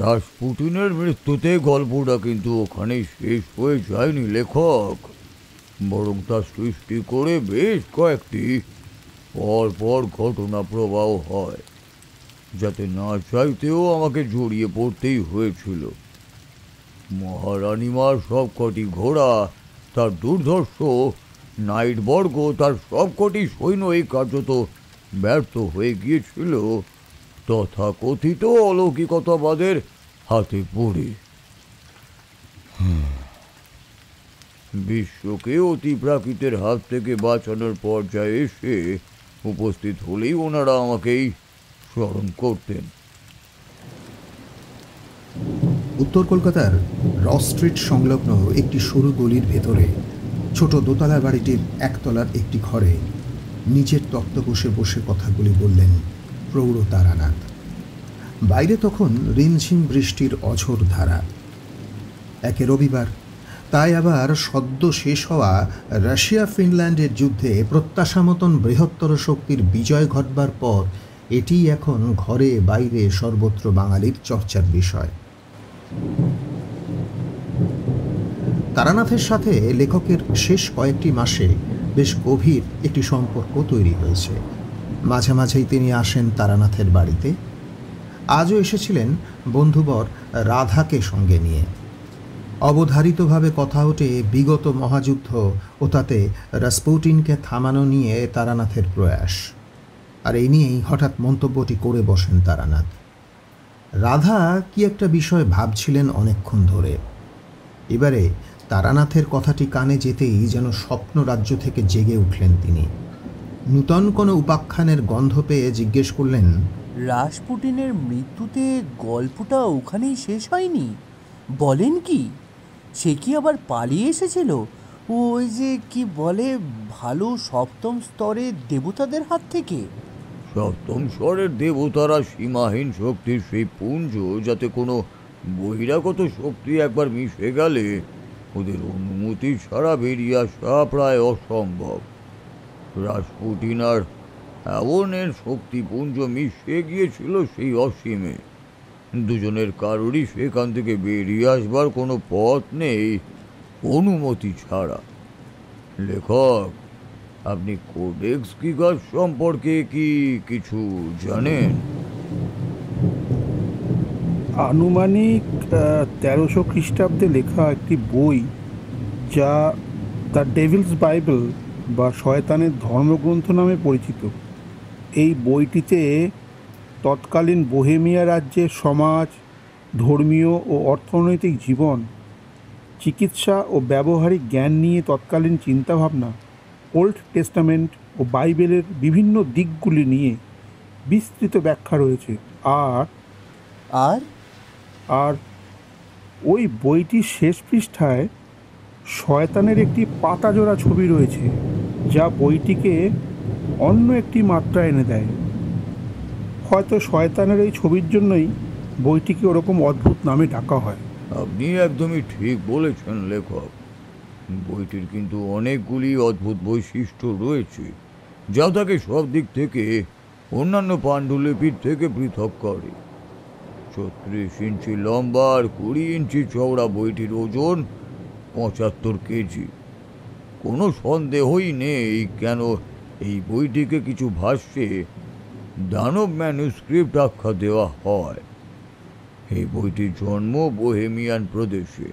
রাসপুটিনের মৃত্যুতে গল্পটা কিন্তু ওখানে শেষ হয়ে যায়নি লেখক, বরং তা সৃষ্টি করে বেশ কয়েকটি পরপর ঘটনা প্রবাহ হয়, যাতে না চাইতেও আমাকে জড়িয়ে পড়তেই হয়েছিল। মহারানীমার সবকটি ঘোড়া, তার দুর্ধর্ষ নাইটবর্গ, তার সবকটি সৈন্য এই কার্যত ব্যর্থ হয়ে গিয়েছিল তথাকথিত অলৌকিকতাবাদের হাতে পড়ে। বিশ্বকে অতি প্রাকৃতের হাত থেকে বাঁচানোর পর্যায়ে এসে উপস্থিত হলেই ওনারা আমাকেই স্মরণ করতেন। উত্তর কলকাতার রস স্ট্রিট সংলগ্ন একটি সরু গলির ভেতরে ছোট দোতলা বাড়িটির একতলার একটি ঘরে নিচের তক্তপোষে বসে কথাগুলি বললেন প্রৌঢ় তারানাথ। বাইরে তখন রিমঝিম বৃষ্টির অঝোর ধারা। একে রবিবার, তাই আবার সদ্য শেষ হওয়া রাশিয়া ফিনল্যান্ডের যুদ্ধে প্রত্যাশা মতন বৃহত্তর শক্তির বিজয় ঘটবার পর এটি এখন ঘরে বাইরে সর্বত্র বাঙালির চর্চার বিষয়। তারানাথের সাথে লেখকের শেষ কয়েকটি মাসে বেশ গভীর একটি সম্পর্ক তৈরি হয়েছে। মাঝে মাঝেই তিনি আসেন তারানাথের বাড়িতে। আজও এসেছিলেন বন্ধুবর রাধাকে সঙ্গে নিয়ে। অবধারিতভাবে কথা ওঠে বিগত মহাযুদ্ধ ও তাতে রাসপুটিনকে থামানো নিয়ে তারানাথের প্রয়াস, আর এই নিয়েই হঠাৎ মন্তব্যটি করে বসেন তারানাথ। রাধা কি একটা বিষয় ভাবছিলেন অনেকক্ষণ ধরে। এবারে তারানাথের কথাটি কানে যেতেই যেন স্বপ্ন রাজ্য থেকে জেগে উঠলেন তিনি। নূতন কোনো উপাখ্যানের গন্ধ পেয়ে জিজ্ঞেস করলেন, রাসপুটিনের মৃত্যুতে গল্পটা ওখানেই শেষ হয়নি? বলেন কি, সে কি আবার পালিয়ে এসেছিল ওই যে কি বলে ভালো সপ্তম স্তরের দেবতাদের হাত থেকে? সপ্তম স্তরের দেবতারা সীমাহীন শক্তির সেই পুঞ্জ, যাতে কোনো বহিরাগত শক্তি একবার মিশে গেলে ওদের অনুমতি ছাড়া বেরিয়ে আসা প্রায় অসম্ভব। রাসপুটিন আর অ্যাওনের শক্তিপুঞ্জ মিশে গিয়েছিল সেই অসীমে। দুজনের কারোরই সেখান থেকে বেরিয়ে আসবার কোনো পথ নেই অনুমতি ছাড়া। লেখক, আপনি কোডেক্স গিগাস সম্পর্কে কি কিছু জানেন? আনুমানিক 1300 খ্রিস্টাব্দে লেখা একটি বই, যা দ্য ডেভিলস বাইবেল বা শয়তানের ধর্মগ্রন্থ নামে পরিচিত। এই বইটিতে তৎকালীন বোহেমিয়া রাজ্যের সমাজ, ধর্মীয় ও অর্থনৈতিক জীবন, চিকিৎসা ও ব্যবহারিক জ্ঞান নিয়ে তৎকালীন চিন্তাভাবনা, ওল্ড টেস্টামেন্ট ও বাইবেলের বিভিন্ন দিকগুলি নিয়ে বিস্তৃত ব্যাখ্যা রয়েছে। আর ওই বইটির শেষ পৃষ্ঠায় শয়তানের একটি পাতাজোড়া ছবি রয়েছে, যা বইটিকে অন্য একটি মাত্রা এনে দেয়। হয়তো শয়তানের এই ছবির জন্যই বইটিকে ওরকম অদ্ভুত নামে ডাকা হয়। আপনি একদমই ঠিক বলেছেন লেখক। বইটির কিন্তু অনেকগুলি অদ্ভুত বৈশিষ্ট্য রয়েছে, যা তাকে সব দিক থেকে অন্যান্য পাণ্ডুলিপির থেকে পৃথক করে। 36 ইঞ্চি লম্বা আর 20 ইঞ্চি চওড়া বইটির ওজন 75 কেজি। কোনো সন্দেহই নেই কেন এই বইটিকে কিছু ভাষ্যে দানব ম্যানুস্ক্রিপ্ট আখ্যা দেওয়া হয়। এই বইটির জন্ম বোহেমিয়ান প্রদেশে।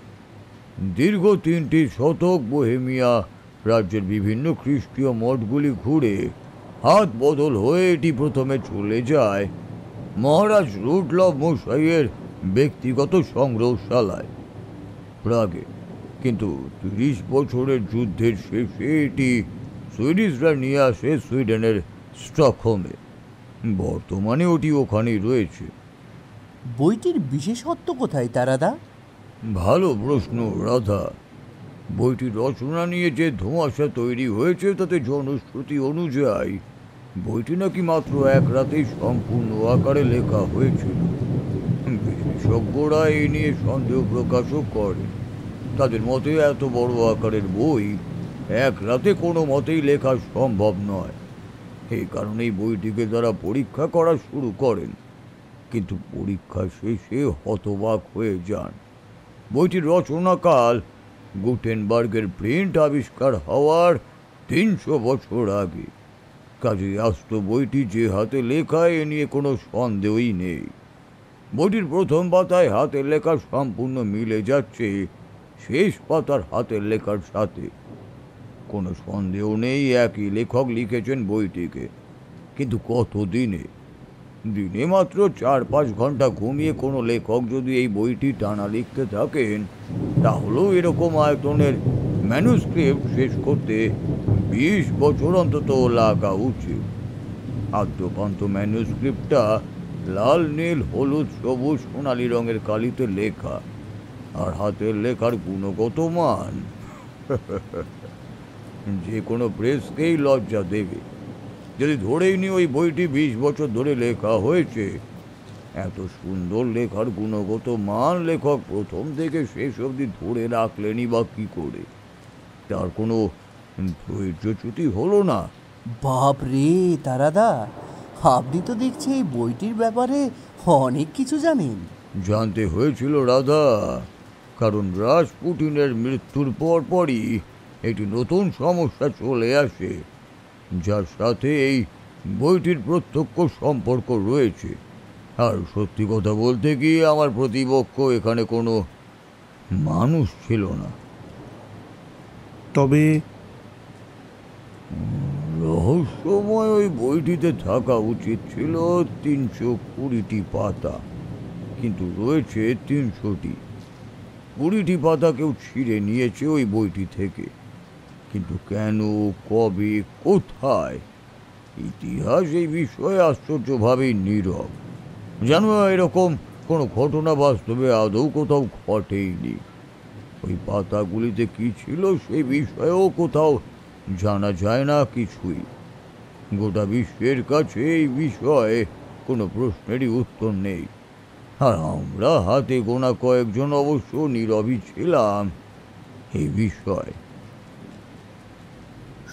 দীর্ঘ 3টি শতক বোহেমিয়া রাজ্যের বিভিন্ন খ্রিস্টীয় মঠগুলি ঘুরে হাত বদল হয়ে এটি প্রথমে চলে যায় মহারাজ রুডলভ মশাইয়ের ব্যক্তিগত সংগ্রহশালায় প্রাগে। কিন্তু 30 বছরের যুদ্ধের শেষে এটি সুইডিশরা নিয়ে আসে সুইডেনের স্টকহোমে। বর্তমানে ওটি ওখানেই রয়েছে। বইটির বিশেষত্ব কোথায় তারাদা? ভালো প্রশ্ন রাধা। বইটির রচনা নিয়ে যে ধোঁয়াশা তৈরি হয়েছে তাতে জনশ্রুতি অনুযায়ী বইটি নাকি মাত্র এক রাতেই সম্পূর্ণ আকারে লেখা হয়েছিল। বিশেষজ্ঞরা এই নিয়ে সন্দেহ প্রকাশও করে। তাদের মতে এত বড় আকারের বই এক রাতে কোনো মতেই লেখা সম্ভব নয়। এই কারণেই বইটিকে তারা পরীক্ষা করা শুরু করেন, কিন্তু পরীক্ষা শেষে হতবাক হয়ে যান। বইটির রচনাকাল গুটেনবার্গের প্রিন্ট আবিষ্কার হওয়ার 300 বছর আগে। কাজেই আস্ত বইটি যে হাতে লেখা এ নিয়ে কোনো সন্দেহই নেই। বইটির প্রথম পাতায় হাতের লেখা সম্পূর্ণ মিলে যাচ্ছে শেষ পাতার হাতের লেখার সাথে। কোনো সন্দেহ নেই একই লেখক লিখেছেন বইটিকে, কিন্তু কত দিনে? দিনে মাত্র 4-5 ঘন্টা ঘুমিয়ে কোনো লেখক যদি এই বইটি টানা লিখতে থাকেন, তাহলেও এরকম আয়তনের ম্যানুস্ক্রিপ্ট শেষ করতে 20 বছর অন্তত লাগা উচিত। আদ্যপান্ত ম্যানুস্ক্রিপ্টটা লাল, নীল, হলুদ, সবুজ, সোনালি রঙের কালিতে লেখা, আর হাতের লেখার গুণগত মান যে কোনো প্রেসকেই লজ্জা দেবে যদি ধরেই নি ওই বইটি 20 বছর ধরে লেখা হয়েছে। এত সুন্দর লেখার গুণগত মান লেখক প্রথম থেকে শেষ অবধি ধরে রাখলেনই বা কি করে? তার কোনো ধৈর্যচ্যুতি হলো না? বাপ রে তারাদা, আপনি তো দেখছি এই বইটির ব্যাপারে অনেক কিছু জানেন। জানতে হয়েছিল রাধা, কারণ রাসপুটিনের মৃত্যুর পরপরই একটি নতুন সমস্যা চলে আসে, যার সাথে এই বইটির প্রত্যক্ষ সম্পর্ক রয়েছে। আর সত্যি কথা বলতে কি, আমার প্রতিপক্ষ এখানে কোনো মানুষ ছিল না। তবে রহস্যময় ওই বইটিতে থাকা উচিত ছিল 320টি পাতা, কিন্তু রয়েছে 300টি। 20টি পাতা কেউ ছিঁড়ে নিয়েছে ওই বইটি থেকে, কিন্তু কেন, কবে, কোথায়? ইতিহাস এই বিষয়ে আশ্চর্যভাবেই নীরব। জানো, এরকম কোনো ঘটনা বাস্তবে আদৌ কোথাও ঘটেইনি। ওই পাতাগুলিতে কি ছিল সেই বিষয়েও কোথাও জানা যায় না কিছুই। গোটা বিশ্বের কাছে এই বিষয়ে কোনো প্রশ্নেরই উত্তর নেই, আর আমরা হাতে গোনা কয়েকজন অবশ্য নীরবই ছিলাম এই বিষয়ে।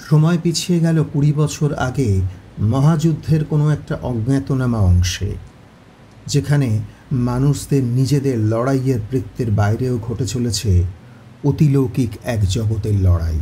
সময় পিছিয়ে গেল 20 বছর আগে মহাযুদ্ধের কোনো একটা অজ্ঞাতনামা অংশে, যেখানে মানুষদের নিজেদের লড়াইয়ের বৃত্তের বাইরেও ঘটে চলেছে অতিলৌকিক এক জগতের লড়াই।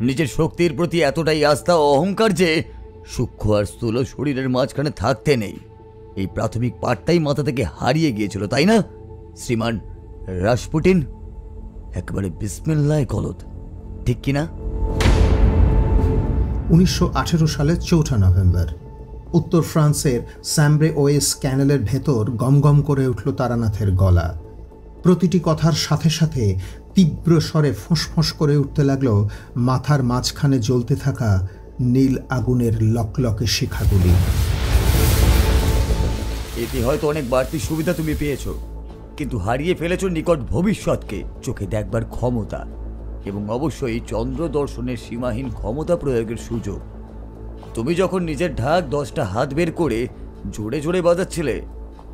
নিজের শক্তির প্রতি এতটাই আস্থা ও অহংকার যে সূক্ষ্ম আর স্থূল শরীরের মাঝখানে থাকতে নেই, এই প্রাথমিক পাঠটাই মাথা থেকে হারিয়ে গিয়েছিল, তাই না শ্রীমান রাসপুটিন? একেবারে বিসমিল্লাহ গলদ, ঠিক কিনা? 1918 সালের 4 নভেম্বর উত্তর ফ্রান্সের স্যাম্ব্রে ওয়েস ক্যানেলের ভেতর গমগম করে উঠল তারানাথের গলা। প্রতিটি কথার সাথে সাথে তীব্র স্বরে ফোঁস করে উঠতে লাগলো মাথার মাঝখানে জ্বলতে থাকা নীল আগুনের লকলকে শিখাগুলি। এতে হয়তো অনেক বাড়তি সুবিধা তুমি পেয়েছো, কিন্তু হারিয়ে ফেলেছো নিকট ভবিষ্যৎকে চোখে দেখবার ক্ষমতা এবং অবশ্যই চন্দ্র দর্শনের সীমাহীন ক্ষমতা প্রয়োগের সুযোগ। তুমি যখন নিজের ঢাক 10টা হাত বের করে জোরে জোরে বাজাচ্ছিলে,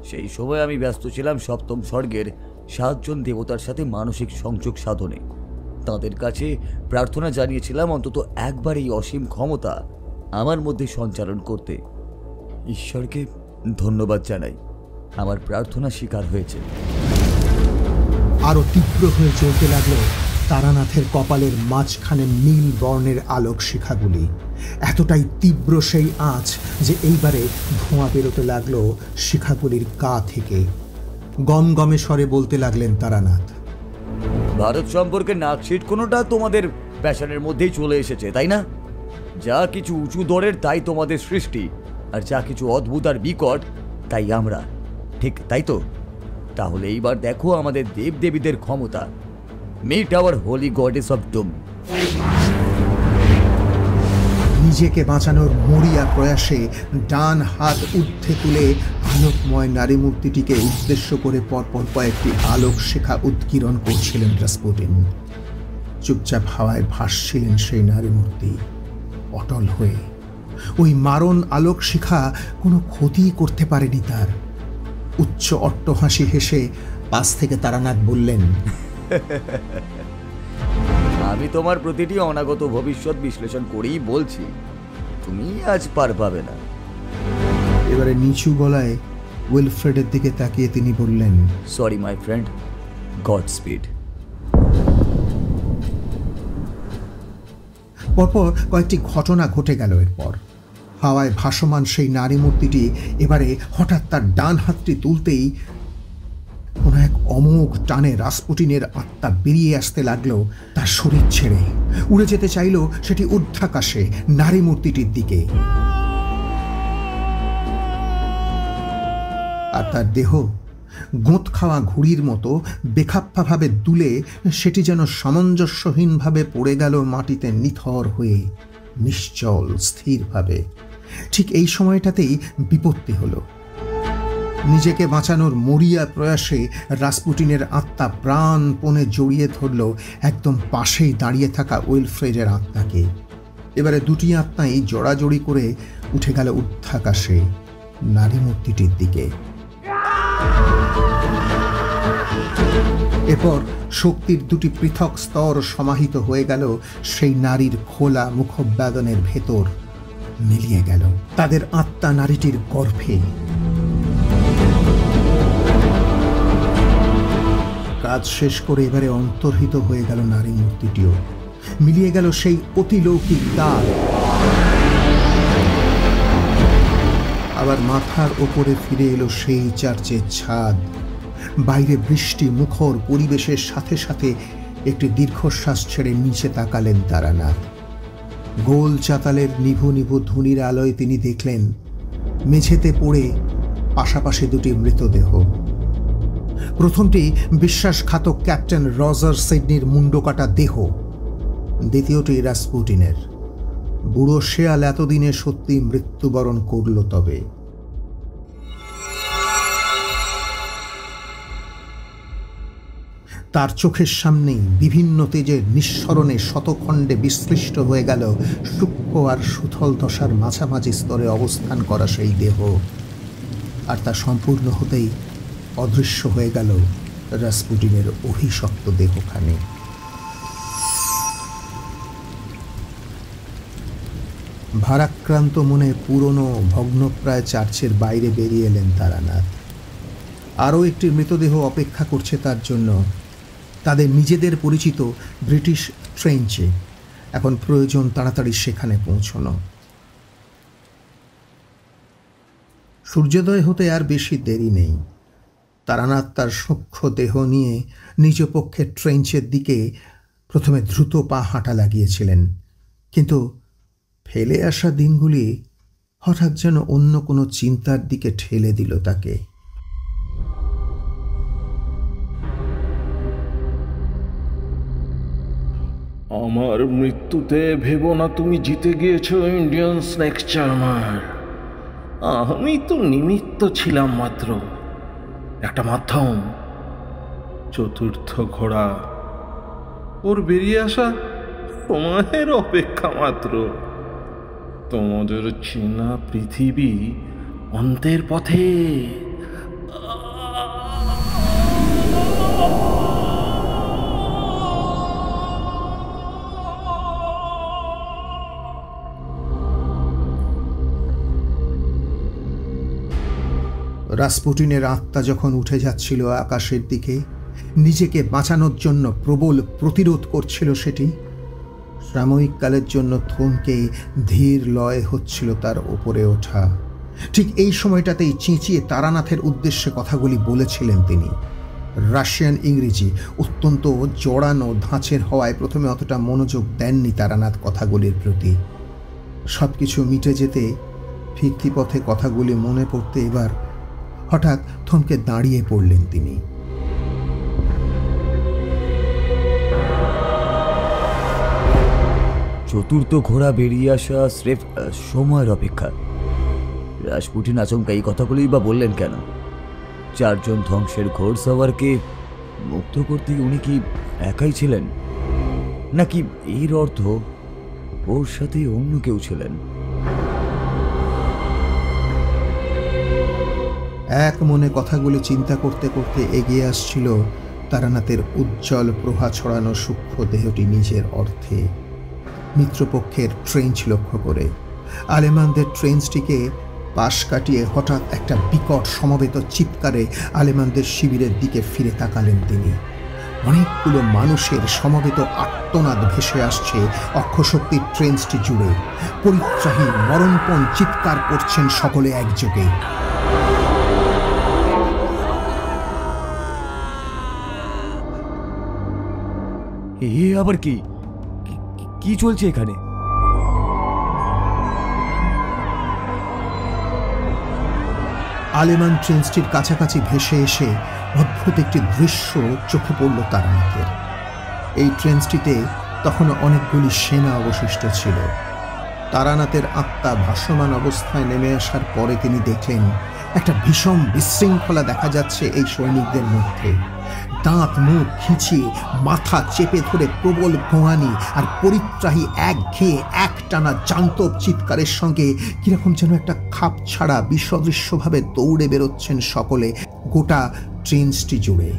সেই সময় আমি ব্যস্ত ছিলাম সপ্তম স্বর্গের 7 জন দেবতার সাথে মানসিক সংযোগ সাধনে। তাদের কাছে প্রার্থনা জানিয়েছিলাম অন্তত একবার এই অসীম ক্ষমতা আমার মধ্যে সঞ্চালন করতে। ঈশ্বরকে ধন্যবাদ জানাই, আমার প্রার্থনা স্বীকার হয়েছে। আরো তীব্র হয়ে জ্বলতে লাগলো তারানাথের কপালের মাঝখানে নীল বর্ণের আলোক শিখাগুলি। এতটাই তীব্র সেই আঁচ যে এইবারে ধোঁয়া বেরোতে লাগলো শিখাগুলির গা থেকে। গমগমে স্বরে বলতে লাগলেন তারানাথ, ভারত সম্পর্কে নাকশিট কোনোটা তোমাদের প্যাশনের মধ্যেই চলে এসেছে, তাই না? যা কিছু উঁচু দরের তাই তোমাদের সৃষ্টি, আর যা কিছু অদ্ভুত আর বিকট তাই আমরা, ঠিক তাই তো? তাহলে এইবার দেখো আমাদের দেবদেবীদের ক্ষমতা। Meet our holy goddess of doom. নিজেকে বাঁচানোর মরিয়া প্রয়াসে ডান হাত ঊর্ধ্বে তুলে আলোকময় নারী মূর্তিটিকে উদ্দেশ্য করে পরপর কয়েকটি আলোক শিখা উৎকিরণ করছিলেন রাসপুটিন। চুপচাপ হাওয়ায় ভাসছিলেন সেই নারী মূর্তি অটল হয়ে। ওই মারণ আলোক শিখা কোনো ক্ষতি করতে পারেনি তার। উচ্চ অট্টহাসি হেসে পাশ থেকে তারানাথ বললেন, আমি তোমার প্রতিটি অনাগত ভবিষ্যৎ বিশ্লেষণ করেই বলছি, তুমি আজ পার পাবে না। এবারে নিচু গলায় উইলফ্রেডের দিকে তাকিয়ে তিনি বললেন, sorry my friend, god speed. পরপর কয়েকটি ঘটনা ঘটে গেল। এরপর হাওয়ায় ভাসমান সেই নারী মূর্তিটি এবারে হঠাৎ তার ডান হাতটি তুলতেই কোনো এক অমোঘ টানে রাসপুটিনের আত্মা বেরিয়ে আসতে লাগলো তার শরীর ছেড়ে। উড়ে যেতে চাইল সেটি ঊর্ধ্বাকাশে নারী মূর্তিটির দিকে, আর তার দেহ গোঁত খাওয়া ঘুড়ির মতো বেখাপ্পাভাবে দুলে সেটি যেন সামঞ্জস্যহীনভাবে পড়ে গেল মাটিতে নিথর হয়ে, নিশ্চল স্থিরভাবে। ঠিক এই সময়টাতেই বিপত্তি হলো। নিজেকে বাঁচানোর মরিয়া প্রয়াসে রাসপুটিনের আত্মা প্রাণপণে জড়িয়ে ধরল একদম পাশেই দাঁড়িয়ে থাকা উইলফ্রেডের আত্মাকে। এবারে দুটি আত্মাই জড়াজড়ি করে উঠে গেল ঊর্ধ্বাকাশে নারী মূর্তিটির দিকে। এরপর শক্তির দুটি পৃথক স্তর সমাহিত হয়ে গেল সেই নারীর খোলা মুখব্যাদনের ভেতর, মিলিয়ে গেল তাদের আত্মা নারীটির গর্ভে। কাজ শেষ করে এবারে অন্তর্হিত হয়ে গেল নারী মূর্তিটিও, মিলিয়ে গেল সেই অতিলৌকিক তাল। আবার মাথার ওপরে ফিরে এলো সেই চার্চের ছাদ। বাইরে বৃষ্টি মুখর পরিবেশের সাথে সাথে একটি দীর্ঘশ্বাস ছেড়ে নিচে তাকালেন তারানাথ। গোল চাতালের নিভু নিভু ধুনির আলোয় তিনি দেখলেন মেঝেতে পড়ে পাশাপাশি দুটি মৃতদেহ। প্রথমটি বিশ্বাসঘাতক ক্যাপ্টেন রজার সিডনির মুন্ডকাটা দেহ, দ্বিতীয়টি রাসপুটিনের। বুড়ো শেয়াল এতদিনে সত্যি মৃত্যুবরণ করল। তবে তার চোখের সামনেই বিভিন্ন তেজের নিঃসরণে শতখণ্ডে বিশ্লিষ্ট হয়ে গেল সূক্ষ্ম আর সুথল দশার মাঝামাঝি স্তরে অবস্থান করা সেই দেহ, আর তা সম্পূর্ণ হতেই অদৃশ্য হয়ে গেল রাসপুটিনের অভিশপ্ত দেহখানি। ভারাক্রান্ত মনে পুরনো ভগ্নপ্রায় চার্চের বাইরে বেরিয়ে এলেন তারানাথ। আরও একটি মৃতদেহ অপেক্ষা করছে তার জন্য তাদের নিজেদের পরিচিত ব্রিটিশ ট্রেঞ্চে। এখন প্রয়োজন তাড়াতাড়ি সেখানে পৌঁছানো। সূর্যোদয় হতে আর বেশি দেরি নেই। তারানাথ তার সূক্ষ্ম দেহ নিয়ে নিজ পক্ষে ট্রেঞ্চের দিকে প্রথমে দ্রুত পা হাঁটা লাগিয়েছিলেন, কিন্তু ফেলে আসা দিনগুলি হঠাৎ যেন অন্য কোনো চিন্তার দিকে ঠেলে দিল তাকে। আমার মৃত্যুতে ভেবো না তুমি জিতে গিয়েছো ইন্ডিয়ান স্নেক চার্মার। আমি তো নিমিত্ত ছিলাম মাত্র, একটা মাধ্যম। চতুর্থ ঘোড়া, ওর বেরিয়ে আসা সময়ের অপেক্ষা মাত্র। তোমাদের চেনা পৃথিবী অন্তের পথে। রাসপুটিনের আত্মা যখন উঠে যাচ্ছিল আকাশের দিকে, নিজেকে বাঁচানোর জন্য প্রবল প্রতিরোধ করছিল সেটি, সাময়িক কালের জন্য থমকে ধীর লয় হচ্ছিল তার ওপরে ওঠা। ঠিক এই সময়টাতেই চেঁচিয়ে তারানাথের উদ্দেশ্যে কথাগুলি বলেছিলেন তিনি। রাশিয়ান ইংরেজি অত্যন্ত জড়ানো ধাঁচের হওয়ায় প্রথমে অতটা মনোযোগ দেননি তারানাথ কথাগুলির প্রতি। সব কিছু মিটে যেতে ফিরতি পথে কথাগুলি মনে পড়তে এবার হঠাৎ থমকে দাঁড়িয়ে পড়লেন তিনি। চতুর্থ ঘোড়া বেরিয়ে আসা স্রেফ সময়ের অপেক্ষা। রাসপুটিন আচমকা এই কথাগুলোই বা বললেন কেন? চারজন ধ্বংসের ঘোড়সওয়ারকে মুক্ত করতে উনি কি একাই ছিলেন, নাকি এর অর্থ ওর সাথে অন্য কেউ ছিলেন? এক মনে কথাগুলি চিন্তা করতে করতে এগিয়ে আসছিল তারানাথের উজ্জ্বল প্রভা ছড়ানো সূক্ষ্ম দেহটি নিজের অর্থে। মিত্রপক্ষের ট্রেঞ্চ লক্ষ্য করে আলেমানদের ট্রেঞ্চটিকে পাশ কাটিয়ে হঠাৎ একটা বিকট সমবেত চিৎকারে আলেমানদের শিবিরের দিকে ফিরে তাকালেন তিনি। অনেকগুলো মানুষের সমবেত আর্তনাদ ভেসে আসছে অক্ষশক্তির ট্রেঞ্চটি জুড়ে। পরিত্রাহী মরণপণ চিৎকার করছেন সকলে একযোগে। এ আবার কি কি চলছে এখানে? আলেমান ট্রেঞ্চটির কাছাকাছি ভেসে এসে অদ্ভুত একটি দৃশ্য চোখে পড়ল তারানাথের। এই ট্রেঞ্চটিতে তখনও অনেকগুলি সেনা অবশিষ্ট ছিল। তারানাথের আত্মা ভাসমান অবস্থায় নেমে আসার পরে তিনি দেখলেন একটা ভীষণ বিশৃঙ্খলা দেখা যাচ্ছে এই সৈনিকদের মধ্যে। দাঁত মুখ খিঁচিয়ে মাথা চেপে ধরে প্রবল গোঙানি আর পরিত্রাহী একঘেয়ে একটানা জান্তব চিৎকারের সঙ্গে কিরকম যেন একটা খাপ ছাড়া বিসদৃশ্যভাবে দৌড়ে বেরোচ্ছেন সকলে গোটা ট্রেঞ্চটি জুড়ে।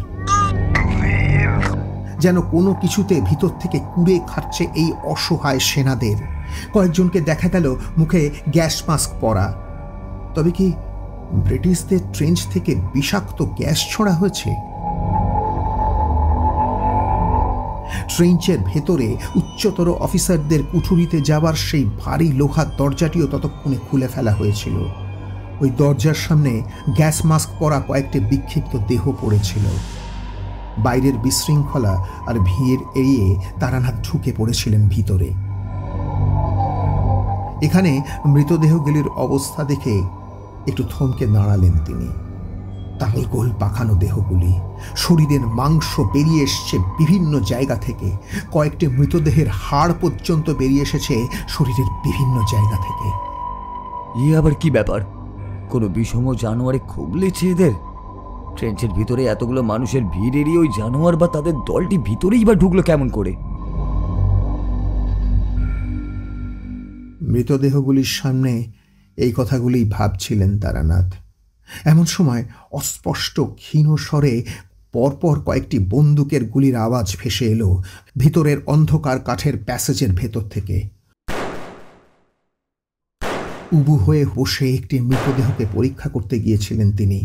যেন কোনো কিছুতে ভিতর থেকে কুড়ে খাচ্ছে এই অসহায় সেনাদের। কয়েকজনকে দেখা গেল মুখে গ্যাস মাস্ক পরা। তবে কি ব্রিটিশদের ট্রেঞ্চ থেকে বিষাক্ত গ্যাস ছড়া হয়েছে? ট্রেঞ্চের ভেতরে উচ্চতর অফিসারদের কুঠুরিতে যাবার সেই ভারী লোহার দরজাটিও ততক্ষণে খুলে ফেলা হয়েছিল। ওই দরজার সামনে গ্যাস মাস্ক পরা কয়েকটি বিক্ষিপ্ত দেহ পড়েছিল। বাইরের বিশৃঙ্খলা আর ভিড় এড়িয়ে তারানাথ ঢুকে পড়েছিলেন ভিতরে। এখানে মৃতদেহগুলির অবস্থা দেখে একটু থমকে দাঁড়ালেন তিনি। তালগোল পাখানো দেহগুলি, শরীরের মাংস বেরিয়ে এসছে বিভিন্ন জায়গা থেকে। কয়েকটি মৃতদেহের হাড় পর্যন্ত বেরিয়ে এসেছে শরীরের বিভিন্ন জায়গা থেকে। আবার কি ব্যাপার? কোনো বিষম জানোয়ারে খুবলেছে এদের? ট্রেঞ্চের ভিতরে এতগুলো মানুষের ভিড় এড়িয়ে ওই জানোয়ার বা তাদের দলটি ভিতরেই বা ঢুকলো কেমন করে? মৃতদেহগুলির সামনে এই কথাগুলি ভাবছিলেন তারানাথ। এমন সময় অস্পষ্ট ক্ষীণ স্বরে পরপর কয়েকটি বন্দুকের গুলির আওয়াজ ভেসে এলো ভিতরের অন্ধকার কাঠের প্যাসেজের ভেতর থেকে। উবু হয়ে বসে একটি মৃতদেহকে পরীক্ষা করতে গিয়েছিলেন তিনি।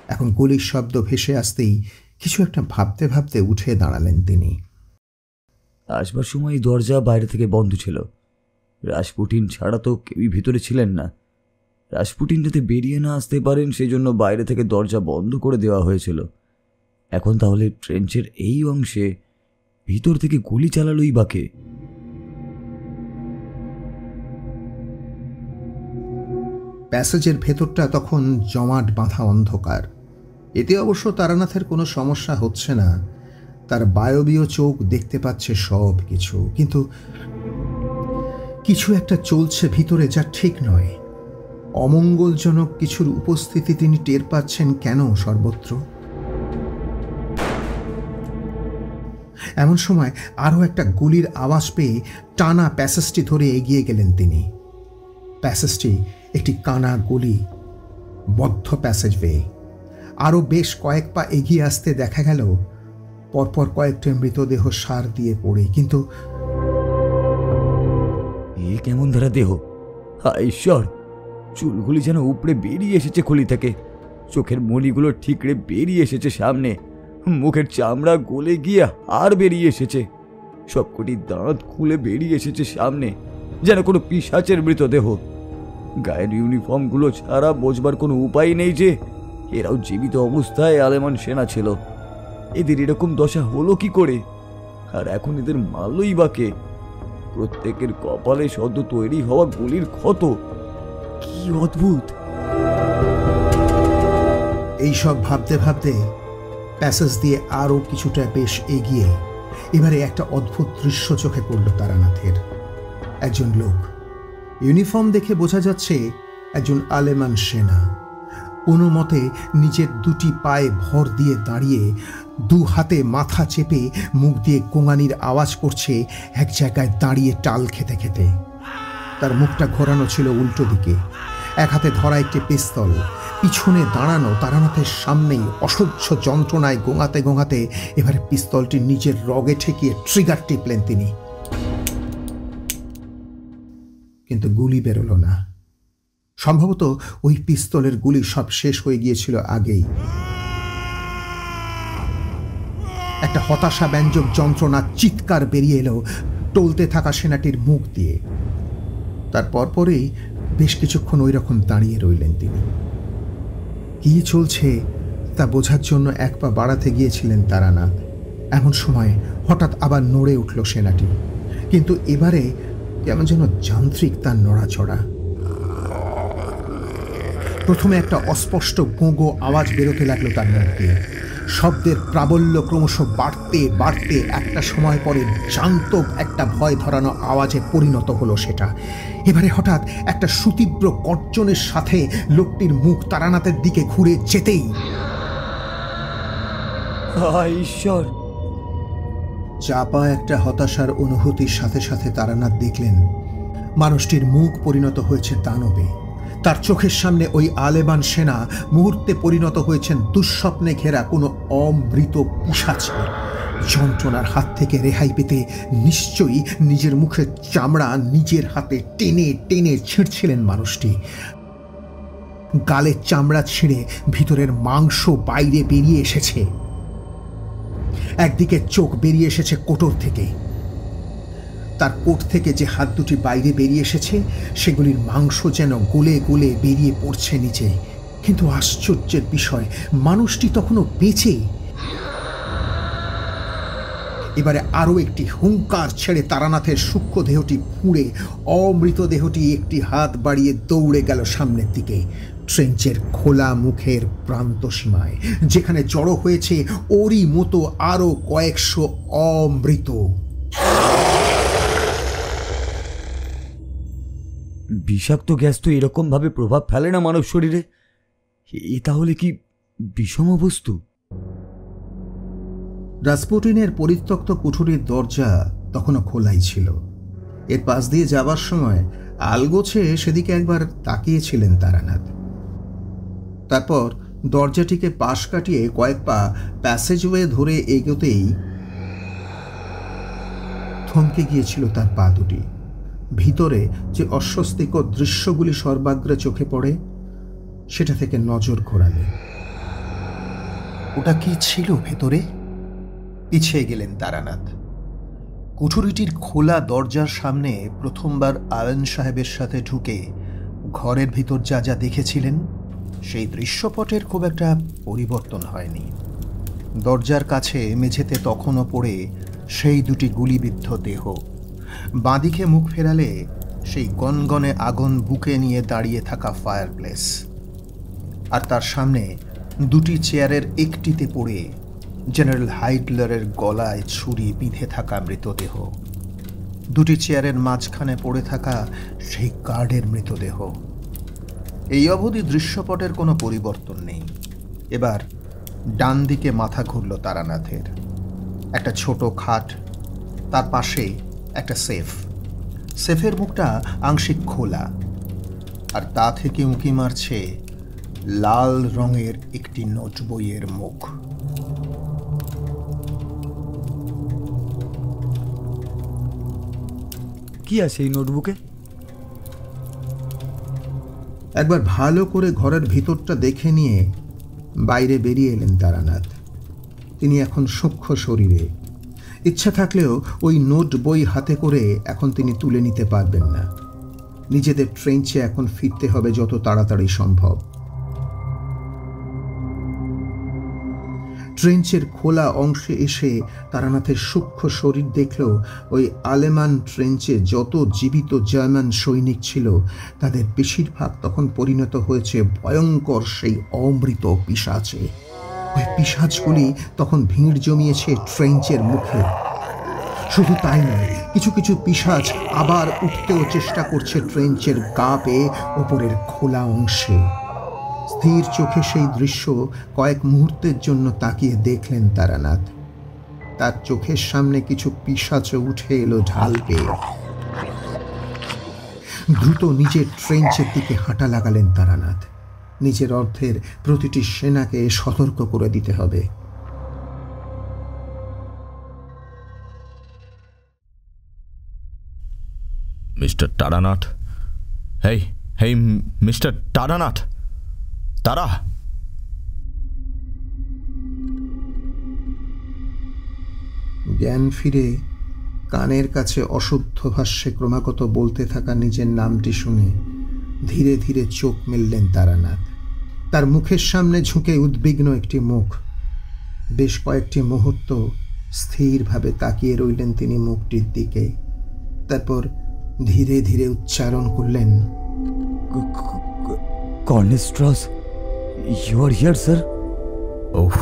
এখন গুলির শব্দ ভেসে আসতেই কিছু একটা ভাবতে ভাবতে উঠে দাঁড়ালেন তিনি। আসবার সময় দরজা বাইরে থেকে বন্ধ ছিল। রাসপুটিন ছাড়া তো কেউই ভিতরে ছিলেন না। রাসপুটিন যাতে বেরিয়ে না আসতে পারেন সেই জন্য বাইরে থেকে দরজা বন্ধ করে দেওয়া হয়েছিল। এখন তাহলে ট্রেঞ্চের এই অংশে ভিতর থেকে গুলি চালালোই বা কে? প্যাসেজের ভেতরটা তখন জমাট বাঁধা অন্ধকার। এতে অবশ্য তারানাথের কোনো সমস্যা হচ্ছে না। তার বায়বীয় চোখ দেখতে পাচ্ছে সব কিছু, কিন্তু কিছু একটা চলছে ভিতরে যা ঠিক নয়। অমঙ্গলজনক কিছুর উপস্থিতি তিনি টের পাচ্ছেন কেন সর্বত্র। এমন সময় আরও একটা গুলির আওয়াজ পেয়ে টানা প্যাসেজটি ধরে এগিয়ে গেলেন তিনি। প্যাসেজটি একটি কানা গলি, বদ্ধ প্যাসেজওয়ে। আরও বেশ কয়েক পা এগিয়ে আসতে দেখা গেল পরপর কয়েকটি মৃতদেহ সার দিয়ে পড়ে। কিন্তু এ কেমন ধরা দেহ! হায় ঈশ্বর, চুলগুলি যেন উপড়ে বেরিয়ে এসেছে খুলি থেকে, চোখের মণিগুলো ঠিকরে বেরিয়ে এসেছে সামনে, মুখের চামড়া গলে গিয়ে আর বেরিয়ে এসেছে, সবকটি দাঁত খুলে বেরিয়ে এসেছে সামনে, যেন কোনো পিশাচের মৃতদেহ। গায়ের ইউনিফর্মগুলো ছাড়া বোঝবার কোনো উপায় নেই যে এরাও জীবিত অবস্থায় আলেমান সেনা ছিল। এদের এরকম দশা হলো কি করে? আর এখন এদের মারলই বা কে? প্রত্যেকের কপালে সদ্য তৈরি হওয়া গুলির ক্ষত। কি অদ্ভুত! এইসব ভাবতে ভাবতে প্যাসেজ দিয়ে আরও কিছুটা বেশ এগিয়ে এবারে একটা অদ্ভুত দৃশ্য চোখে পড়ল তারানাথের। একজন লোক, ইউনিফর্ম দেখে বোঝা যাচ্ছে একজন আলেমান সেনা, কোনো মতে নিজের দুটি পায়ে ভর দিয়ে দাঁড়িয়ে দু হাতে মাথা চেপে মুখ দিয়ে গোঙানির আওয়াজ করছে এক জায়গায় দাঁড়িয়ে টাল খেতে খেতে। তার মুখটা ঘোরানো ছিল উল্টো দিকে, এক হাতে ধরা একটি পিস্তল, পিছনে দাঁড়ানো তারানাথের সামনেই অসহ্য যন্ত্রণায় গোঙাতে গোঙাতে এবারে পিস্তলটি নিজের রগে ঠেকিয়ে ট্রিগার টিপলেন তিনি। কিন্তু গুলি বেরোল না। সম্ভবত ওই পিস্তলের গুলি সব শেষ হয়ে গিয়েছিল আগেই। একটা হতাশা ব্যঞ্জক যন্ত্রণা চিৎকার বেরিয়ে এলো টলতে থাকা সেনাটির মুখ দিয়ে। তার পরপরেই বেশ কিছুক্ষণ ওই রকম দাঁড়িয়ে রইলেন তিনি। কি চলছে তা বোঝার জন্য এক পা বাড়াতে গিয়েছিলেন তারানাথ। এমন সময় হঠাৎ আবার নড়ে উঠল সেনাটি, কিন্তু এবারে কেমন যেন যান্ত্রিক তার নড়াচড়া। প্রথমে একটা অস্পষ্ট গোঁগো আওয়াজ বেরোতে লাগলো তার মুখ দিয়ে। শব্দের প্রাবল্য ক্রমশ বাড়তে বাড়তে একটা সময় পরে জান্তব একটা ভয় ধরানো আওয়াজে পরিণত হলো সেটা। এবারে হঠাৎ একটা সুতীব্র গর্জনের সাথে লোকটির মুখ তারানাথের দিকে ঘুরে যেতেই ঈশ্বর! চাপা একটা হতাশার অনুভূতির সাথে সাথে তারানাথ দেখলেন মানুষটির মুখ পরিণত হয়েছে দানবে। তার চোখের সামনে ওই আলেমান সেনা মুহূর্তে পরিণত হয়েছেন দুঃস্বপ্নে ঘেরা কোনো অমৃত পিশাচে। যন্ত্রণার হাত থেকে রেহাই পেতে নিশ্চয়ই নিজের মুখের চামড়া নিজের হাতে টেনে টেনে ছিঁড়ছিলেন মানুষটি। গালের চামড়া ছিঁড়ে ভিতরের মাংস বাইরে বেরিয়ে এসেছে। একদিকে চোখ বেরিয়ে এসেছে কোটর থেকে। তার কোট থেকে যে হাত দুটি বাইরে বেরিয়ে এসেছে সেগুলির মাংস যেন গলে গলে বেরিয়ে পড়ছে নিচে। কিন্তু আশ্চর্যের বিষয়, মানুষটি তখনও বেঁচে। এবারে আরও একটি হুঙ্কার ছেড়ে তারানাথের সূক্ষ্ম দেহটি ফুঁড়ে অমৃত দেহটি একটি হাত বাড়িয়ে দৌড়ে গেল সামনের দিকে, ট্রেঞ্চের খোলা মুখের প্রান্ত সীমায়, যেখানে জড়ো হয়েছে ওরই মতো আরও কয়েকশো অমৃত। বিষাক্ত গ্যাস তো এরকম ভাবে প্রভাব ফেলে না মানব শরীরে। এ তাহলে কি বিষম বস্তু? রাসপুটিনের পরিত্যক্ত কুঠুরির দরজা তখনও খোলাই ছিল। এর পাশ দিয়ে যাবার সময় আলগোছে সেদিকে একবার তাকিয়েছিলেন তারানাথ। তারপর দরজাটিকে পাশ কাটিয়ে কয়েক পা প্যাসেজওয়ে ধরে এগোতেই থমকে গিয়েছিল তার পা দুটি। ভিতরে যে অস্বস্তিকর দৃশ্যগুলি সর্বাগ্রে চোখে পড়ে সেটা থেকে নজর ঘোরালে। ওটা কি ছিল ভেতরে? পিছিয়ে গেলেন তারানাথ। কুঠুরিটির খোলা দরজার সামনে প্রথমবার আলেন সাহেবের সাথে ঢুকে ঘরের ভিতর যা যা দেখেছিলেন সেই দৃশ্যপটের খুব একটা পরিবর্তন হয়নি। দরজার কাছে মেঝেতে তখনও পড়ে সেই দুটি গুলিবিদ্ধ দেহ। বাঁদিকে মুখ ফেরালে সেই গনগনে আগুন বুকে নিয়ে দাঁড়িয়ে থাকা ফায়ারপ্লেস, আর তার সামনে দুটি চেয়ারের একটিতে পড়ে জেনারেল হাইডলারের গলায় ছুরি বিঁধে থাকা মৃতদেহ, দুটি চেয়ারের মাঝখানে পড়ে থাকা সেই গার্ডের মৃতদেহ। এই অবধি দৃশ্যপটের কোনো পরিবর্তন নেই। এবার ডান দিকে মাথা ঘুরল তারানাথের। একটা ছোট খাট, তার পাশে একটা সেফ। সেফের মুখটা আংশিক খোলা, আর তা থেকে উঁকি মারছে লাল রঙের একটি নোট বইয়ের মুখ। কি আছে এই নোটবুকে? একবার ভালো করে ঘরের ভিতরটা দেখে নিয়ে বাইরে বেরিয়ে এলেন তারানাথ। তিনি এখন সূক্ষ্ম শরীরে, ইচ্ছা থাকলেও ওই নোট বই হাতে করে এখন তিনি তুলে নিতে পারবেন না। নিজেদের ট্রেঞ্চে এখন ফিরতে হবে যত তাড়াতাড়ি সম্ভব। ট্রেঞ্চের খোলা অংশে এসে তারানাথের সূক্ষ্ম শরীর দেখল ওই আলেমান ট্রেঞ্চে যত জীবিত জার্মান সৈনিক ছিল তাদের বেশিরভাগ তখন পরিণত হয়েছে ভয়ঙ্কর সেই অমৃত পিশাচে। ওই পিশাচগুলি তখন ভিড় জমিয়েছে ট্রেঞ্চের মুখে। শুধু তাই নয়, কিছু কিছু পিশাচ আবার উঠতেও চেষ্টা করছে ট্রেঞ্চের গা বেয়ে ওপরের খোলা অংশে। স্থির চোখে সেই দৃশ্য কয়েক মুহূর্তের জন্য তাকিয়ে দেখলেন তারানাথ। তার চোখের সামনে কিছু পিশাচ উঠে এলো ঢাল পেয়ে। দ্রুত নিজের ট্রেঞ্চের দিকে হাঁটা লাগালেন তারানাথ। নিজের অর্থের প্রতিটি সেনাকে সতর্ক করে দিতে হবে। মিস্টার তারানাথ, হেই হেই মিস্টার তারানাথ, তারা! জ্ঞান ফিরে কানের কাছে অশুদ্ধ ভাষ্যে ক্রমাগত বলতে থাকা নিজের নামটি শুনে ধীরে ধীরে চোখ মেললেন তারানাথ। তার মুখের সামনে ঝুঁকে উদ্বিগ্ন একটি মুখ। বেশ কয়েকটি মুহূর্ত স্থিরভাবে তাকিয়ে রইলেন তিনি মুখটির দিকে। তারপর ধীরে ধীরে উচ্চারণ করলেন, colonel Strauss, you are here sir. ওহ,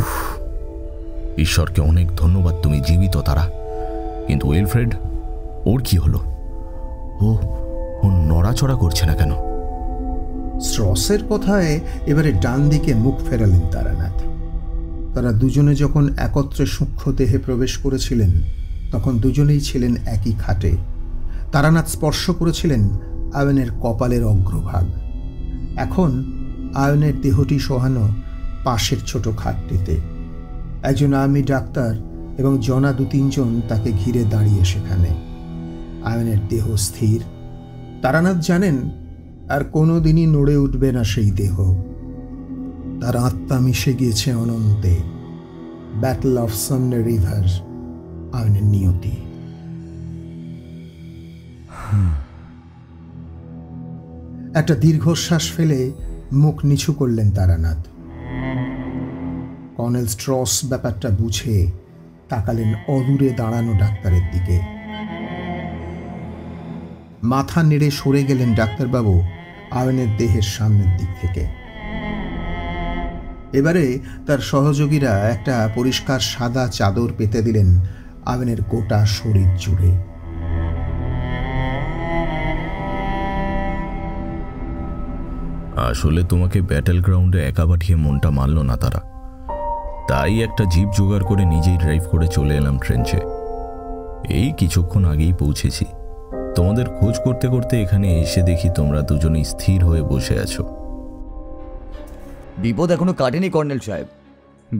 ঈশ্বরকে অনেক ধন্যবাদ, তুমি জীবিত তারা। কিন্তু উইলফ্রেড, ওর কি হলো? ও ও নড়াচড়া করছে না কেন? স্ট্রসের কথায় এবারে ডান দিকে মুখ ফেরালেন তারানাথ। তারা দুজনে যখন একত্রে সূক্ষ্ম দেহে প্রবেশ করেছিলেন তখন দুজনেই ছিলেন একই খাটে। তারানাথ স্পর্শ করেছিলেন আয়নের কপালের অগ্রভাগ। এখন আয়নের দেহটি শোয়ানো পাশের ছোট খাটটিতে। একজন আর্মি ডাক্তার এবং জনা 2-3 জন তাকে ঘিরে দাঁড়িয়ে সেখানে। আয়নের দেহ স্থির। তারানাথ জানেন আর কোনোদিনই নড়ে উঠবে না সেই দেহ। তার আত্মা মিশে গিয়েছে অনন্তে। ব্যাটল অফ সামনে রিভার আয়নের নিয়তি। একটা দীর্ঘশ্বাস ফেলে মুখ নিচু করলেন তারানাথ। কর্নেল স্ট্রস ব্যাপারটা বুঝে তাকালেন অদূরে দাঁড়ানো ডাক্তারের দিকে। মাথা নেড়ে সরে গেলেন ডাক্তারবাবু আয়নের দেহের সামনের দিক থেকে। এবারে তার সহযোগীরা একটা পরিষ্কার সাদা চাদর পেতে দিলেন আয়নের গোটা শরীর জুড়ে। আসলে তোমাকে ব্যাটেল গ্রাউন্ডে একা পাঠিয়ে মনটা মানল না তারা, তাই একটা জিপ জোগাড় করে নিজেই ড্রাইভ করে চলে এলাম ট্রেঞ্চে। এই কিছুক্ষণ আগেই পৌঁছেছি। তোমাদের খোঁজ করতে করতে এখানে এসে দেখি তোমরা দুজনেই স্থির হয়ে বসে আছো। বিপদ এখনো কাটেনি কর্নেল সাহেব,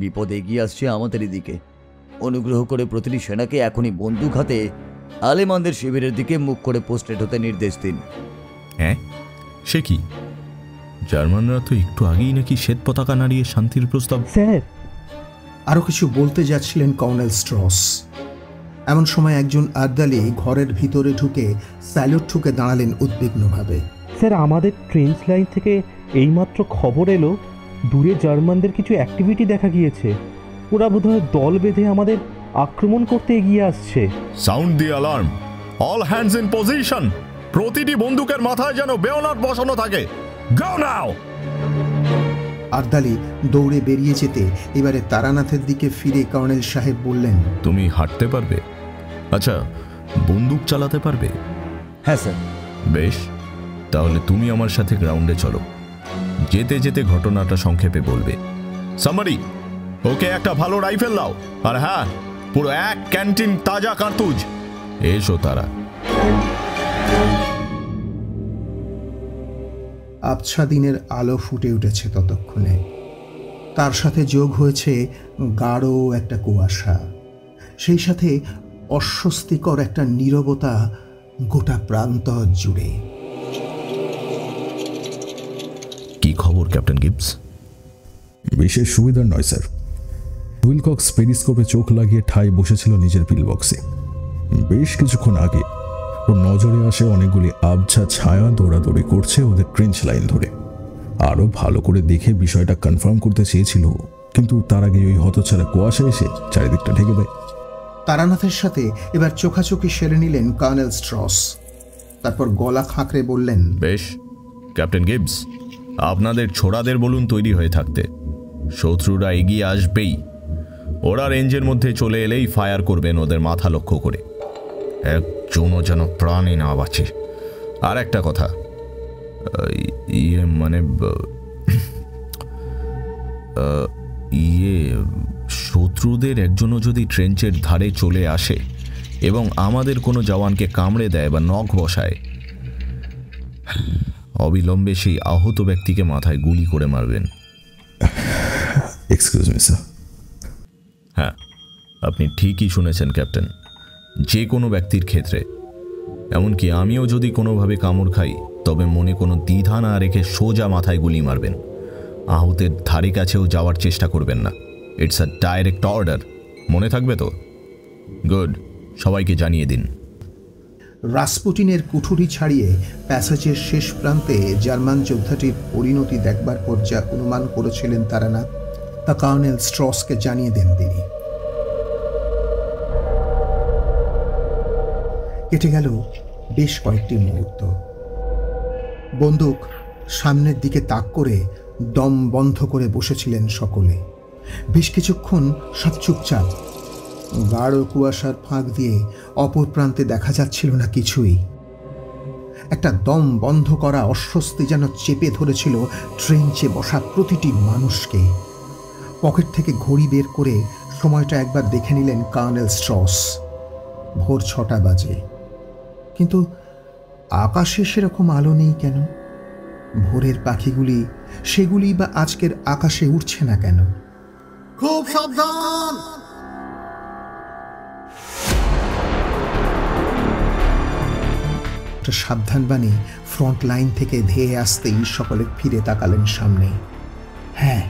বিপদ এগিয়ে আসছে আমাদেরই দিকে। অনুগ্রহ করে প্রতিটি সেনাকে এখনই বন্দুক হাতে আলেমানদের শিবিরের দিকে মুখ করে পোস্টেড হতে নির্দেশ দিন। হ্যাঁ, সে কি? জার্মানরা তো একটু আগেই নাকি শ্বেত পতাকা নাড়িয়ে শান্তির প্রস্তাব। স্যার, আরো কিছু বলতে যাচ্ছিলেন কর্নেল স্ট্রস। এমন সময় একজন আর্দালি ঘরের ভিতরে ঢুকে স্যালুট ঠুকে দাঁড়ালেন উদ্বিগ্নভাবে। স্যার, আমাদের ট্রেঞ্চ লাইন থেকে এইমাত্র খবর এলো দূরে জার্মানদের কিছু অ্যাক্টিভিটি দেখা গিয়েছে। ওরা বোধহয় দল বেঁধে আমাদের আক্রমণ করতে এগিয়ে আসছে। Sound the alarm, all hands in position. প্রতিটি বন্দুকের মাথায় যেন বেয়োনেট বসানো থাকে। গো নাও। আর্দালি দৌড়ে বেরিয়ে যেতে এবারে তারানাথের দিকে ফিরে কর্নেল সাহেব বললেন, তুমি হাঁটতে পারবে? আচ্ছা, বন্দুক চালাতে পারবে? হ্যাঁ স্যার। বেশ, তাহলে তুমি আমার সাথে গ্রাউন্ডে চলো। যেতে যেতে ঘটনাটা সংক্ষেপে বলবে। সামারি, ওকে একটা ভালো রাইফেল দাও, আর হ্যাঁ, পুরো 1 ক্যান্টিন তাজা কার্তুজ। এসো তারা। আবছা দিনের আলো ফুটে উঠেছে ততক্ষণে। তার সাথে যোগ হয়েছে গাঢ় একটা কুয়াশা, সেই সাথে অস্বস্তিকর একটা নীরবতা গোটা প্রান্তর জুড়ে। কি খবর ক্যাপ্টেন গিবস? বিশেষ সুবিধার নয় স্যার। উইলকক্স পেরিস্কোপে চোখ লাগিয়ে ঠাই বসেছিল নিজের পিল বক্সে। বেশ কিছুক্ষণ আগে ওর নজরে আসে অনেকগুলি আবছা ছায়া দৌড়াদৌড়ি করছে ওদের ট্রেঞ্চ লাইন ধরে। আরও ভালো করে দেখে বিষয়টা কনফার্ম করতে চেয়েছিল, কিন্তু তার আগে ওই হতছাড়া কুয়াশা এসে চারিদিকটা ঢেকে দেয়। তারানাথের সাথে এবার চোখাচোখি সেরে নিলেন কর্নেল স্ট্রস। তারপর গলা খাঁকড়ে বললেন, বেশ ক্যাপ্টেন গিবস, আপনাদের ছোড়াদের বলুন তৈরি হয়ে থাকতে। শত্রুরা এগিয়ে আসবেই। ওরা রেঞ্জের মধ্যে চলে এলেই ফায়ার করবেন ওদের মাথা লক্ষ্য করে। একজনও যেন প্রাণে না বাঁচে। আর একটা কথা, শত্রুদের একজনও যদি ট্রেঞ্চের ধারে চলে আসে এবং আমাদের কোনো জওয়ানকে কামড়ে দেয় বা নখ বসায়, অবিলম্বে সেই আহত ব্যক্তিকে মাথায় গুলি করে মারবেন। Excuse me sir. হ্যাঁ, আপনি ঠিকই শুনেছেন ক্যাপ্টেন। যে কোনো ব্যক্তির ক্ষেত্রে, এমনকি আমিও যদি কোনোভাবে কামড় খাই, তবে মনে কোনো দ্বিধা না রেখে সোজা মাথায় গুলি মারবেন। আহতের ধারে কাছেও যাওয়ার চেষ্টা করবেন না। It's a direct order. মনে থাকবে তো? গুড, সবাইকে জানিয়ে দিন। রাসপুটিনের কুঠুরি ছাড়িয়ে প্যাসেজের শেষ প্রান্তে জার্মান যোদ্ধাটির পরিণতি দেখবার পর যা অনুমান করেছিলেন তারানাথ, তা কর্নেল স্ট্রসকে জানিয়ে দেন তিনি। কেটে গেল বেশ কয়েকটি মুহূর্ত। বন্দুক সামনের দিকে তাক করে দম বন্ধ করে বসেছিলেন সকলে। বেশ কিছুক্ষণ সব চুপচাপ। গাঢ় কুয়াশার ফাঁক দিয়ে অপর প্রান্তে দেখা যাচ্ছিল না কিছুই। একটা দম বন্ধ করা অস্বস্তি যেন চেপে ধরেছিল ট্রেঞ্চে বসা প্রতিটি মানুষকে। পকেট থেকে ঘড়ি বের করে সময়টা একবার দেখে নিলেন কর্নেল স্ট্রস। ভোর 6টা বাজে, কিন্তু আকাশে সেরকম আলো নেই কেন? ভোরের পাখিগুলি, সেগুলি বা আজকের আকাশে উঠছে না কেন? খুব সাবধান! সাবধান বাণী ফ্রন্ট লাইন থেকে ধেয়ে আসতেই সকলে ফিরে তাকালেন সামনে। হ্যাঁ,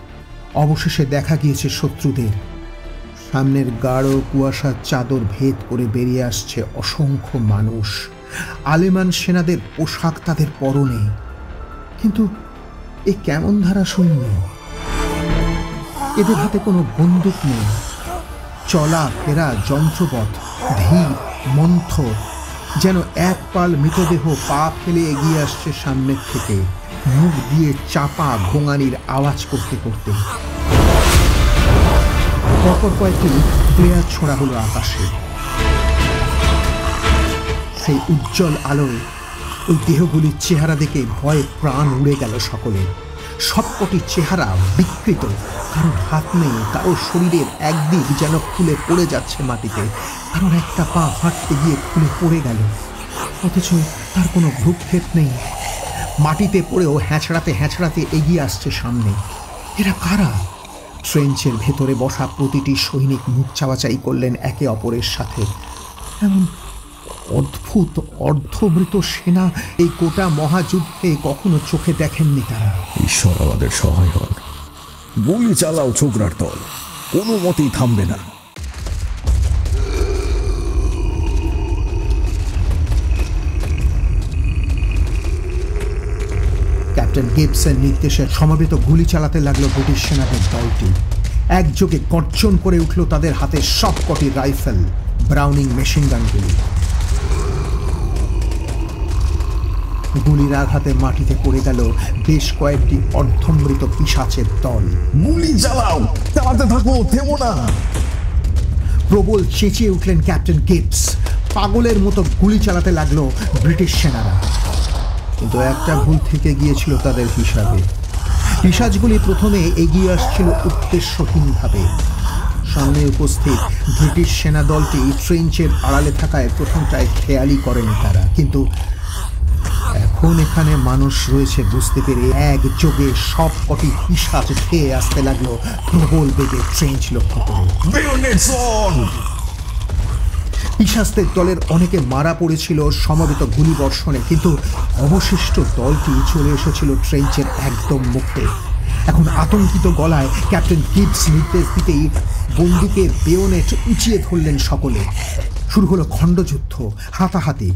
অবশেষে দেখা গিয়েছে শত্রুদের। সামনের গাঢ় কুয়াশার চাদর ভেদ করে বেরিয়ে আসছে অসংখ্য মানুষ। আলেমান সেনাদের পোশাক তাদের পরনে, কিন্তু এ কেমন ধারা সৈন্য? এদের হাতে কোনো বন্দুক নেই। চলা ফেরা যন্ত্রপথ ধীর মন্থর, যেন এক পাল মৃতদেহ পা ফেলে এগিয়ে আসছে সামনের থেকে, মুখ দিয়ে চাপা ঘোঙানির আওয়াজ করতে করতে। পরপর কয়েকটি প্লেয়ার ছোড়া হলো আকাশে। সেই উজ্জ্বল আলোয় ওই দেহগুলির চেহারা দেখে ভয়ে প্রাণ উড়ে গেল সকলে। সবকটি চেহারা বিকৃত, কারোর হাত নেই, কারোর শরীরের একদিক যেন খুলে পড়ে যাচ্ছে মাটিতে, কারোর একটা পা হাঁটতে গিয়ে খুলে পড়ে গেল, অথচ তার কোনো ভ্রুক্ষেপ নেই। মাটিতে পড়েও হ্যাঁচড়াতে হ্যাঁচড়াতে এগিয়ে আসছে সামনে। এরা কারা? ট্রেঞ্চের ভেতরে বসা প্রতিটি সৈনিক মুখ চাওয়াচাই করলেন একে অপরের সাথে। এমন অদ্ভুত অর্ধমৃত সেনা এই গোটা মহাযুদ্ধে কখনো চোখে দেখেননি তারা। ঈশ্বর আমাদের সহায় হন। গুলি চালাও ছোকরার দল, কোনো মতেই থামবে না। ক্যাপ্টেন গিবসের নির্দেশে সমবেত গুলি চালাতে লাগলো ব্রিটিশ সেনাদের দলটি। একযোগে গর্জন করে উঠল তাদের হাতে সবকটি রাইফেল, ব্রাউনিং মেশিন গানগুলি। গুলির আঘাতে মাটিতে পড়ে গেল বেশ কয়েকটি অর্ধমৃত পিশাচের দল। গুলি চালাও, চালাতে থাকো, থেমো না। প্রবল চেঁচিয়ে উঠলেন ক্যাপ্টেন গিবস। পাগলের মতো গুলি চালাতে লাগলো ব্রিটিশ সেনারা। কিন্তু একটা ভুল থেকে গিয়েছিল তাদের হিসাবে। পিশাচগুলি প্রথমে এগিয়ে আসছিল উদ্দেশ্যহীনভাবে। সামনে উপস্থিত ব্রিটিশ সেনা দলটি ট্রেঞ্চের আড়ালে থাকায় প্রথমটায় খেয়ালই করেনি তারা, কিন্তু এখন এখানে মানুষ রয়েছে বুঝতে পেরে একযোগে সব কটি পিশাচ খেয়ে আসতে লাগলো প্রবল বেগে ট্রেঞ্চ লক্ষ্য করে। পিশাচদের দলের অনেকে মারা পড়েছিল সমবেত গুলিবর্ষণে, কিন্তু অবশিষ্ট দলটি চলে এসেছিল ট্রেঞ্চের একদম মুখে। এখন আতঙ্কিত গলায় ক্যাপ্টেন গিবস নির্দেশ দিতেই বন্দুকের বেয়োনেট উঁচিয়ে ধরলেন সকলে। শুরু হলো খণ্ডযুদ্ধ, হাতাহাতি।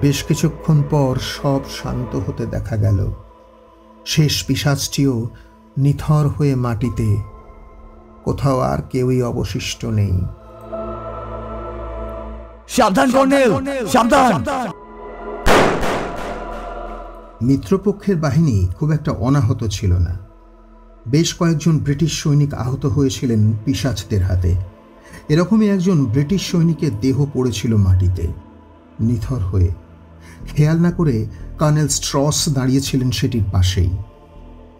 বেশ কিছুক্ষণ পর সব শান্ত হতে দেখা গেল। শেষ পিশাচটিও নিথর হয়ে মাটিতে, কোথাও আর কেউই অবশিষ্ট নেই। সাবধান কর্নেল, সাবধান! মিত্রপক্ষের বাহিনী খুব একটা অনাহত ছিল না। বেশ কয়েকজন ব্রিটিশ সৈনিক আহত হয়েছিলেন পিশাচদের হাতে। এরকমই একজন ব্রিটিশ সৈনিকের দেহ পড়েছিল মাটিতে নিথর হয়ে। খেয়াল না করে কর্নেল স্ট্রস দাঁড়িয়েছিলেন সেটির পাশেই।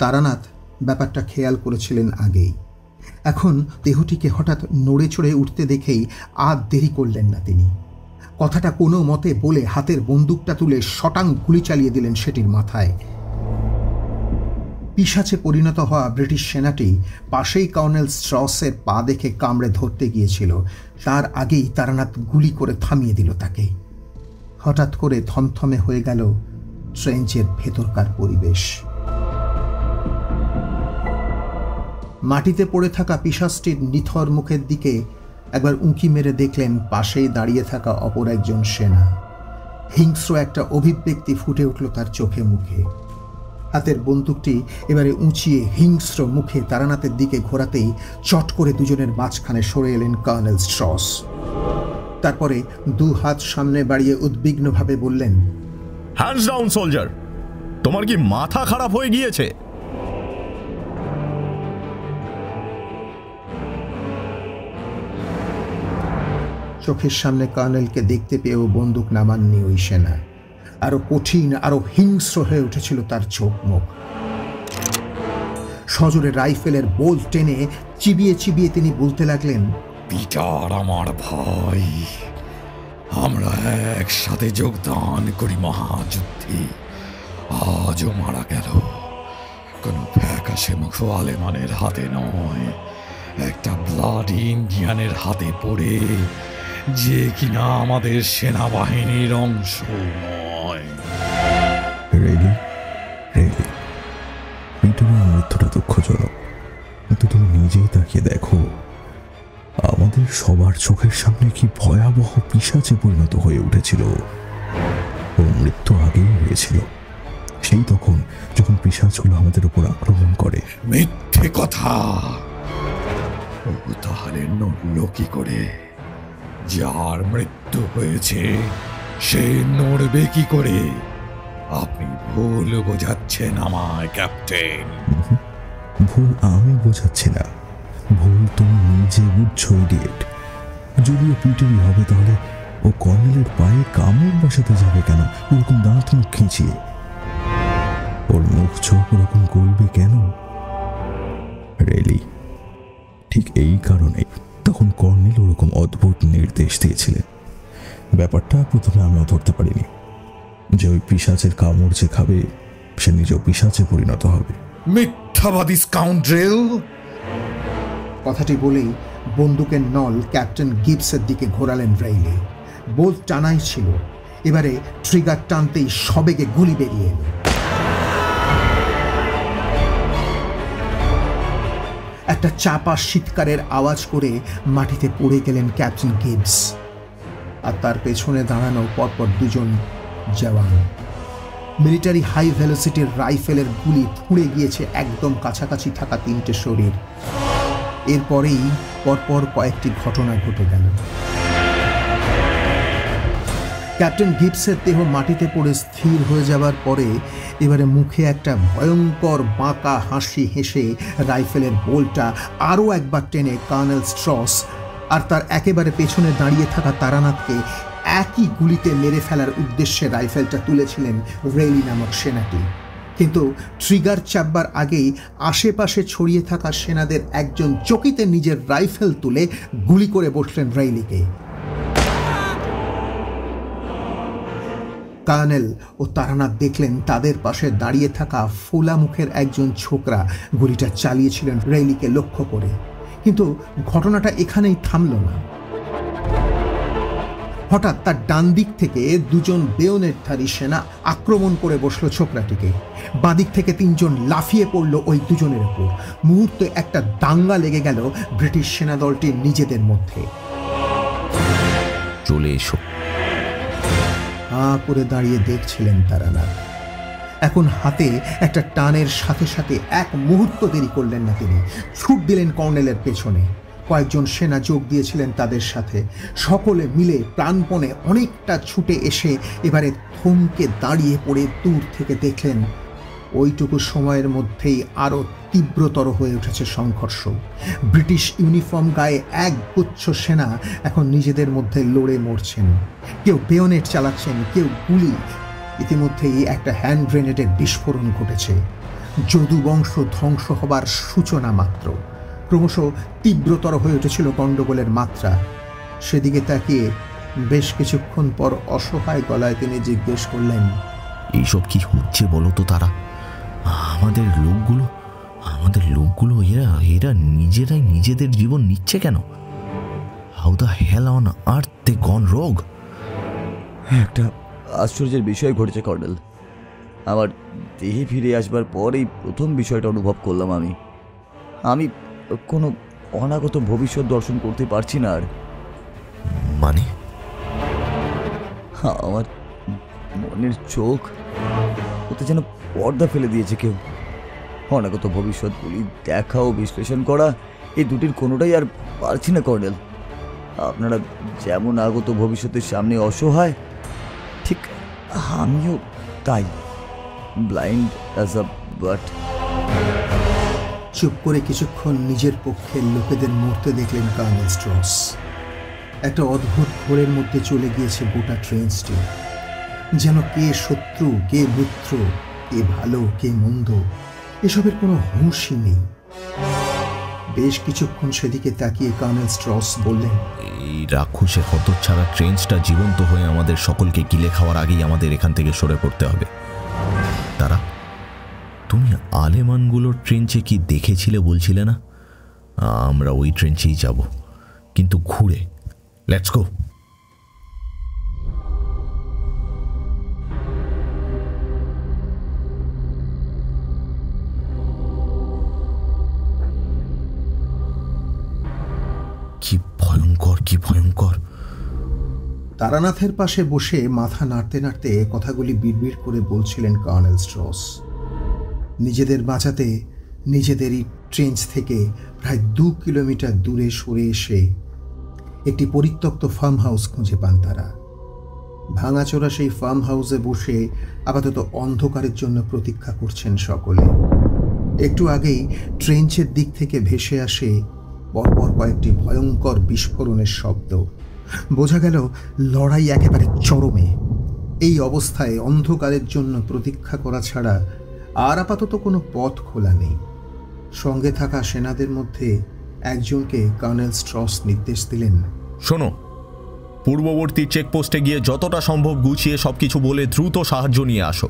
তারানাথ ব্যাপারটা খেয়াল করেছিলেন আগেই। এখন দেহটিকে হঠাৎ নড়ে চড়ে উঠতে দেখেই আর দেরি করলেন না তিনি। কথাটা কোনো মতে বলে হাতের বন্দুকটা তুলে শটাং গুলি চালিয়ে দিলেন সেটির মাথায়। পিশাচে পরিণত হওয়া ব্রিটিশ সেনাটি পাশেই কর্নেল স্ট্রসের পা দেখে কামড়ে ধরতে গিয়েছিল। তার আগেই তারানাথ গুলি করে থামিয়ে দিল তাকে। হঠাৎ করে থমথমে হয়ে গেল ট্রেঞ্চের ভেতরকার পরিবেশ। মাটিতে পড়ে থাকা পিশাচটির নিথর মুখের দিকে একবার উঁকি মেরে দেখলেন পাশেই দাঁড়িয়ে থাকা অপর একজন সেনা। হিংস্র একটা অভিব্যক্তি ফুটে উঠল তার চোখে মুখে। হাতের বন্দুকটি এবারে উঁচিয়ে হিংস্র মুখে তারানাথের দিকে ঘোরাতেই চট করে দুজনের মাঝখানে সরে এলেন কর্নেল স্ট্রস। তারপরে দু হাত সামনে বাড়িয়ে উদ্বিগ্নভাবে বললেন, হ্যান্ডস ডাউন সোলজার, তোমার কি মাথা খারাপ হয়ে গিয়েছে? চোখের সামনে কর্নেলকে দেখতে পেয়েও বন্দুক নামাননি ওই সেনা। আরো কঠিন, আরো হিংস্র হয়ে উঠেছিল তার চোখ মুখ। সজোরে রাইফেলের বোল টেনে চিবিয়ে চিবিয়ে তিনি বলতে লাগলেন, পিটার আমার ভাই, আমরা একসাথে যোগদান করি মহাযুদ্ধে, আজও মারা গেল কোন ফ্যাকাশে মুখ আলেমানের হাতে নয়, একটা ব্লাডি ইন্ডিয়ানের হাতে পড়ে, যে কিনা আমাদের সেনাবাহিনীর অংশ নয়। পিটারের মৃত্যুটা দুঃখজনক, কিন্তু তুমি নিজেই তাকিয়ে দেখো আমাদের সবার চোখের সামনে কি ভয়াবহ পিশাচে পরিণত হয়ে উঠেছিল। ওর মৃত্যু আগেই হয়েছিল, সেই তখন যখন পিশাচগুলো আমাদের উপর আক্রমণ করে। মিথ্যে কথা! ও তাহলে নড়ল কি করে? যার মৃত্যু হয়েছে সে নড়বে কি করে? আপনি ভুল বোঝাচ্ছেন আমায় ক্যাপ্টেন। ভুল আমি বোঝাচ্ছি না, ভুল তুমি নিজে বুঝছো ইডিয়েট। যদিও পিটারই হবে, তাহলে ও কর্নেলের পায়ে কামড় বসাতে যাবে কেন ওরকম দাঁত মুখ খিঁচিয়ে? ওর মুখ চোখ ওরকম গলবে কেন? রেলি, ঠিক এই কারণে তখন কর্নেল ওরকম অদ্ভুত নির্দেশ দিয়েছিলেন। ব্যাপারটা প্রথমে আমিও ধরতে পারিনি। যে ওই পিশাচের কামড় যে খাবে সে নিজেও পিশাচে পরিণত হবে। মিথ্যাবাদী স্কাউন্ড্রেল! কথাটি বলেই বন্দুকের নল ক্যাপ্টেন গিবসের দিকে ঘোরালেন রেইলি। বোল্ট টানাই ছিল, এবারে ট্রিগার টানতেই সবেগে গুলি বেরিয়ে এলো। একটা চাপা শীতকারের আওয়াজ করে মাটিতে পড়ে গেলেন ক্যাপ্টেন গিবস, আর তার পেছনে দাঁড়ানো পরপর দুজন জওয়ান। মিলিটারি হাই ভেলোসিটির রাইফেলের গুলি ফুঁড়ে গিয়েছে একদম কাছাকাছি থাকা তিনটে শরীর। এরপরেই পরপর কয়েকটি ঘটনা ঘটে গেল। ক্যাপ্টেন গিবসের দেহ মাটিতে পড়ে স্থির হয়ে যাবার পরে এবারে মুখে একটা ভয়ঙ্কর বাঁকা হাসি হেসে রাইফেলের বোল্টটা আরও একবার টেনে কর্নেল স্ট্রস আর তার একেবারে পেছনে দাঁড়িয়ে থাকা তারানাথকে একই গুলিতে মেরে ফেলার উদ্দেশ্যে রাইফেলটা তুলেছিলেন রেইলি নামক সেনাটি। কিন্তু ট্রিগার চাপবার আগেই আশেপাশে ছড়িয়ে থাকা সেনাদের একজন চকিতে নিজের রাইফেল তুলে গুলি করে বসলেন রেইলিকে। কর্নেল ও তারানাথ দেখলেন তাদের পাশে দাঁড়িয়ে থাকা ফোলা মুখের একজন ছোকরা গুলিটা চালিয়েছিলেন রেইলিকে লক্ষ্য করে। কিন্তু ঘটনাটা এখানেই থামল না। হঠাৎ তার ডান দিক থেকে দুজন বেয়োনেটধারী সেনা আক্রমণ করে বসল ছোকরাটিকে। বাঁদিক থেকে তিনজন লাফিয়ে পড়ল ওই দুজনের উপর। মুহূর্তে একটা দাঙ্গা লেগে গেল ব্রিটিশ সেনাদলটির নিজেদের মধ্যে। চলে এসো, হাঁ করে দাঁড়িয়ে দেখছিলেন তারানাথ। এখন হাতে একটা টানের সাথে সাথে এক মুহূর্ত দেরি করলেন না তিনি, ছুট দিলেন কর্নেলের পেছনে। কয়েকজন সেনা যোগ দিয়েছিলেন তাদের সাথে। সকলে মিলে প্রাণপণে অনেকটা ছুটে এসে এবারে থমকে দাঁড়িয়ে পড়ে দূর থেকে দেখলেন ওইটুকু সময়ের মধ্যেই আরও তীব্রতর হয়ে উঠেছে সংঘর্ষ। ব্রিটিশ ইউনিফর্ম গায়ে এক গুচ্ছ সেনা এখন নিজেদের মধ্যে লড়ে মরছেন। কেউ বেয়োনেট চালাচ্ছেন, কেউ গুলি। ইতিমধ্যেই একটা হ্যান্ড গ্রেনেডের বিস্ফোরণ ঘটেছে। যদু বংশ ধ্বংস হবার সূচনা মাত্র। ক্রমশ তীব্রতর হয়ে উঠেছিল গণ্ডগোলের মাত্রা। সেদিকে তাকিয়ে বেশ কিছুক্ষণ পর অসহায় গলায় তিনি জিজ্ঞেস করলেন, এইসব কি হচ্ছে বলো তো তারা? আমাদের লোকগুলো এরা নিজেরাই নিজেদের জীবন নিচ্ছে কেন? How the hell on earth they gone rogue? একটা আশ্চর্যের বিষয় ঘটেছে কর্নেল। আমার দেহে ফিরে আসবার পর এই প্রথম বিষয়টা অনুভব করলাম। আমি কোনো অনাগত ভবিষ্যৎ দর্শন করতে পারছি না। আর মানে আমার মনের চোখ ওতে যেন পর্দা ফেলে দিয়েছে কেউ। অনাগত ভবিষ্যৎগুলি দেখা ও বিশ্লেষণ করা, এই দুটির কোনোটাই আর পারছি না কর্নেল। আপনারা যেমন আগত ভবিষ্যতের সামনে অসহায়, ঠিক আমিও তাই, ব্লাইন্ড অ্যাজ আ বাট। চুপ করে কিছুক্ষণ নিজের পক্ষের লোকেদের মরতে দেখলেন কর্নেল স্ট্রস। একটা অদ্ভুত ঘোরের মধ্যে চলে গিয়েছে গোটা ট্রেনটি। যেন কে শত্রু, কে মিত্র, কে ভালো, কে মন্দ, এসবের কোনো হুঁশই নেই। বেশ কিছুক্ষণ সেদিকে তাকিয়ে কর্নেল স্ট্রস বললেন, এই রাক্ষসের হতচ্ছাড়া ট্রেনটা জীবন্ত হয়ে আমাদের সকলকে গিলে খাওয়ার আগেই আমাদের এখান থেকে সরে পড়তে হবে। তারা, তুমি আলেমানগুলোর ট্রেঞ্চে কি দেখেছিলে বলছিলে না? আমরা ওই ট্রেঞ্চেই যাব, কিন্তু ঘুরে। Let's go. কি ভয়ঙ্কর, কি ভয়ঙ্কর! তারানাথের পাশে বসে মাথা নাড়তে নাড়তে কথাগুলি বিড়বিড় করে বলছিলেন কর্নেল স্ট্রস। নিজেদের বাঁচাতে নিজেদেরই ট্রেঞ্চ থেকে প্রায় 2 কিলোমিটার দূরে সরে এসে একটি পরিত্যক্ত ফার্ম হাউস খুঁজে পান তারা। ভাঙাচোরা সেই ফার্ম হাউসে বসে আপাতত অন্ধকারের জন্য প্রতীক্ষা করছেন সকলে। একটু আগেই ট্রেঞ্চের দিক থেকে ভেসে আসে পরপর কয়েকটি ভয়ঙ্কর বিস্ফোরণের শব্দ। বোঝা গেল লড়াই একেবারে চরমে। এই অবস্থায় অন্ধকারের জন্য প্রতীক্ষা করা ছাড়া আর আপাতত কোনো পথ খোলা নেই। সঙ্গে থাকা সেনাদের মধ্যে একজনকে কর্নেল স্ট্রস নির্দেশ দিলেন, শোনো, পূর্ববর্তী চেকপোস্টে গিয়ে যতটা সম্ভব গুছিয়ে সবকিছু বলে দ্রুত সাহায্য নিয়ে আসো।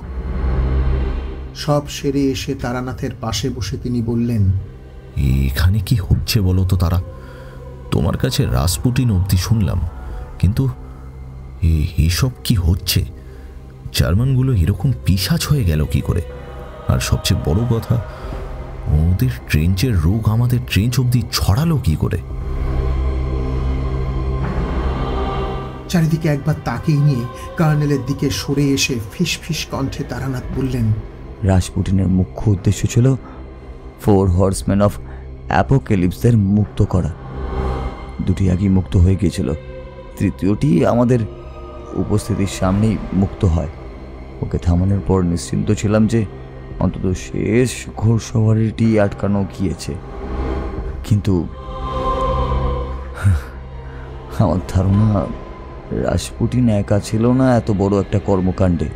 সব সেরে এসে তারানাথের পাশে বসে তিনি বললেন, এখানে কি হচ্ছে বলো তো তারা? তোমার কাছে রাসপুটিন অবধি শুনলাম, কিন্তু এসব কি হচ্ছে? জার্মানগুলো এরকম পিশাচ হয়ে গেল কি করে? আর সবচেয়ে বড় কথা, ওদের ট্রেঞ্চের রোগ আমাদের ট্রেঞ্চ অবধি ছড়ালো কি করে? চারিদিকে একবার তাকিয়ে নিয়ে কর্নেলের দিকে সরে এসে ফিস ফিস কণ্ঠে তারানাথ বললেন, রাসপুটিনের মুখ্য উদ্দেশ্য ছিল 4 হর্সম্যান অফ অ্যাপোক্যালিপসদের মুক্ত করা। 2টি আগেই মুক্ত হয়ে গিয়েছিল, তৃতীয়টি আমাদের উপস্থিতির সামনেই মুক্ত হয়। ওকে থামানোর পর নিশ্চিন্ত ছিলাম যে অন্তত শেষ ঘোড়সওয়ারিটি আটকানো গিয়েছে, কিন্তু আমার ধারণা রাসপুটিন একা ছিল না এত বড় একটা কর্মকাণ্ডে।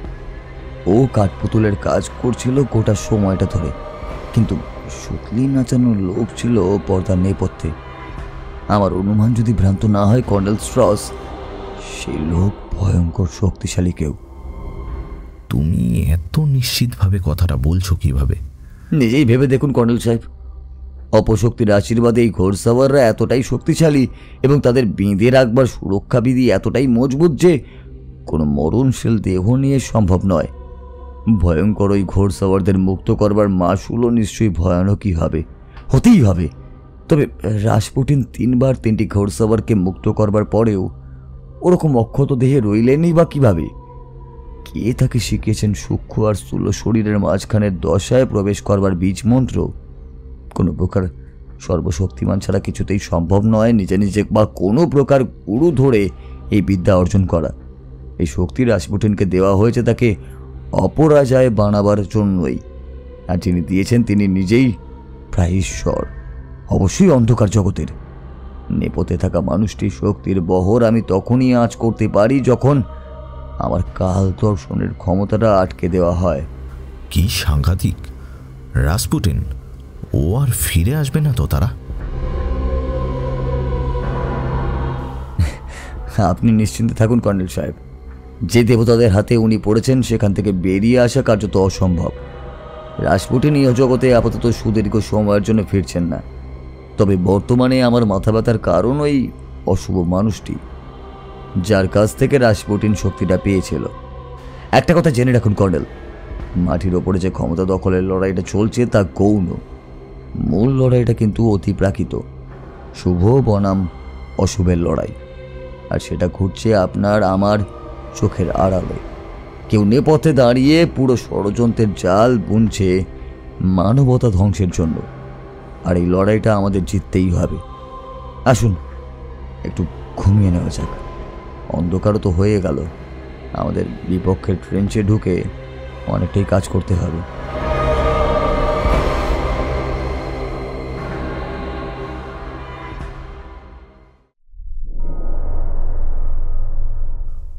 ও কাঠপুতুলের কাজ করছিল গোটা সময়টা ধরে, কিন্তু সুতলি নাচানো লোক ছিল পর্দার নেপথ্যে। আমার অনুমান যদি ভ্রান্ত না হয়, কর্নেল স্ট্রস সেই লোক ভয়ঙ্কর শক্তিশালী কেউ। তুমি এত নিশ্চিতভাবে কথাটা বলছো কিভাবে? নিজেই ভেবে দেখুন কর্নেল সাহেব, অপশক্তির আশীর্বাদে এই ঘোড়সাওয়াররা এতটাই শক্তিশালী এবং তাদের বেঁধে রাখবার সুরক্ষাবিধি এতটাই মজবুত যে কোনো মরণশীল দেহ নিয়ে সম্ভব নয়। ভয়ঙ্কর ওই ঘোড়সাওয়ারদের মুক্ত করবার মাসুলও নিশ্চয়ই ভয়ানকই হবে, হতেই হবে। তবে রাসপুটিন 3বার 3টি ঘোড়সাওয়ারকে মুক্ত করবার পরেও ওরকম অক্ষত দেহে রইলেনই বা কিভাবে? কে তাকে শিখিয়েছেন সূক্ষ্ম আর স্থূল শরীরের মাঝখানের দশায় প্রবেশ করবার বীজ মন্ত্র? কোনো প্রকার সর্বশক্তিমান ছাড়া কিছুতেই সম্ভব নয় নিজে নিজে বা কোনো প্রকার গুরু ধরে এই বিদ্যা অর্জন করা। এই শক্তি রাসপুটিনকে দেওয়া হয়েছে তাকে অপরাজয় বানাবার জন্যই, আর যিনি দিয়েছেন তিনি নিজেই প্রায় ঈশ্বর, অবশ্যই অন্ধকার জগতের। নেপথ্যে থাকা মানুষটির শক্তির বহর আমি তখনই আঁচ করতে পারি যখন আমার কাল দর্শনের ক্ষমতাটা আটকে দেওয়া হয়। কি সাংঘাতিক! রাসপুটিন ও আর ফিরে আসবে না তো তারা? আপনি নিশ্চিন্তে থাকুন কর্নেল সাহেব, যে দেবতাদের হাতে উনি পড়েছেন সেখান থেকে বেরিয়ে আসা কার্যত অসম্ভব। রাসপুটিন ইহ জগতে আপাতত সুদীর্ঘ সময়ের জন্য ফিরছেন না। তবে বর্তমানে আমার মাথা ব্যথার কারণ ওই অশুভ মানুষটি, যার কাছ থেকে রাসপুটিন শক্তিটা পেয়েছিল। একটা কথা জেনে রাখুন কর্নেল, মাটির ওপরে যে ক্ষমতা দখলের লড়াইটা চলছে তা গৌণ, মূল লড়াইটা কিন্তু অতিপ্রাকৃত, শুভ বনাম অশুভের লড়াই। আর সেটা ঘটছে আপনার আমার চোখের আড়ালে। কেউ নেপথ্যে দাঁড়িয়ে পুরো ষড়যন্ত্রের জাল বুনছে মানবতা ধ্বংসের জন্য, আর এই লড়াইটা আমাদের জিততেই হবে। আসুন একটু ঘুমিয়ে নেওয়া যাক, অন্ধকারও তো হয়ে গেল। আমাদের বিপক্ষের ট্রেঞ্চে ঢুকে অনেকটাই কাজ করতে হবে।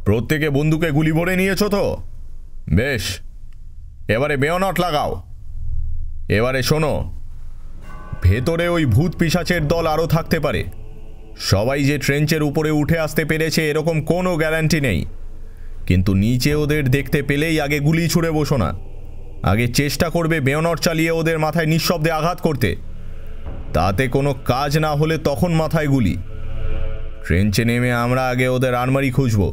প্রত্যেকে বন্দুকে গুলি ভরে নিয়েছো তো? বেশ, এবারে বেয়নট লাগাও। এবারে শোনো, ভেতরে ওই ভূত পিশাচের দল আরও থাকতে পারে। সবাই যে ট্রেঞ্চের উপরে উঠে আসতে পেরেছে এরকম কোনো গ্যারান্টি নেই, কিন্তু নিচে ওদের দেখতে পেলেই আগে গুলি ছুড়ে বসো না। আগে চেষ্টা করবে বেয়নট চালিয়ে ওদের মাথায় নিঃশব্দে আঘাত করতে। তাতে কোনো কাজ না হলে তখন মাথায় গুলি। ট্রেঞ্চে নেমে আমরা আগে ওদের আর্মারি খুঁজব।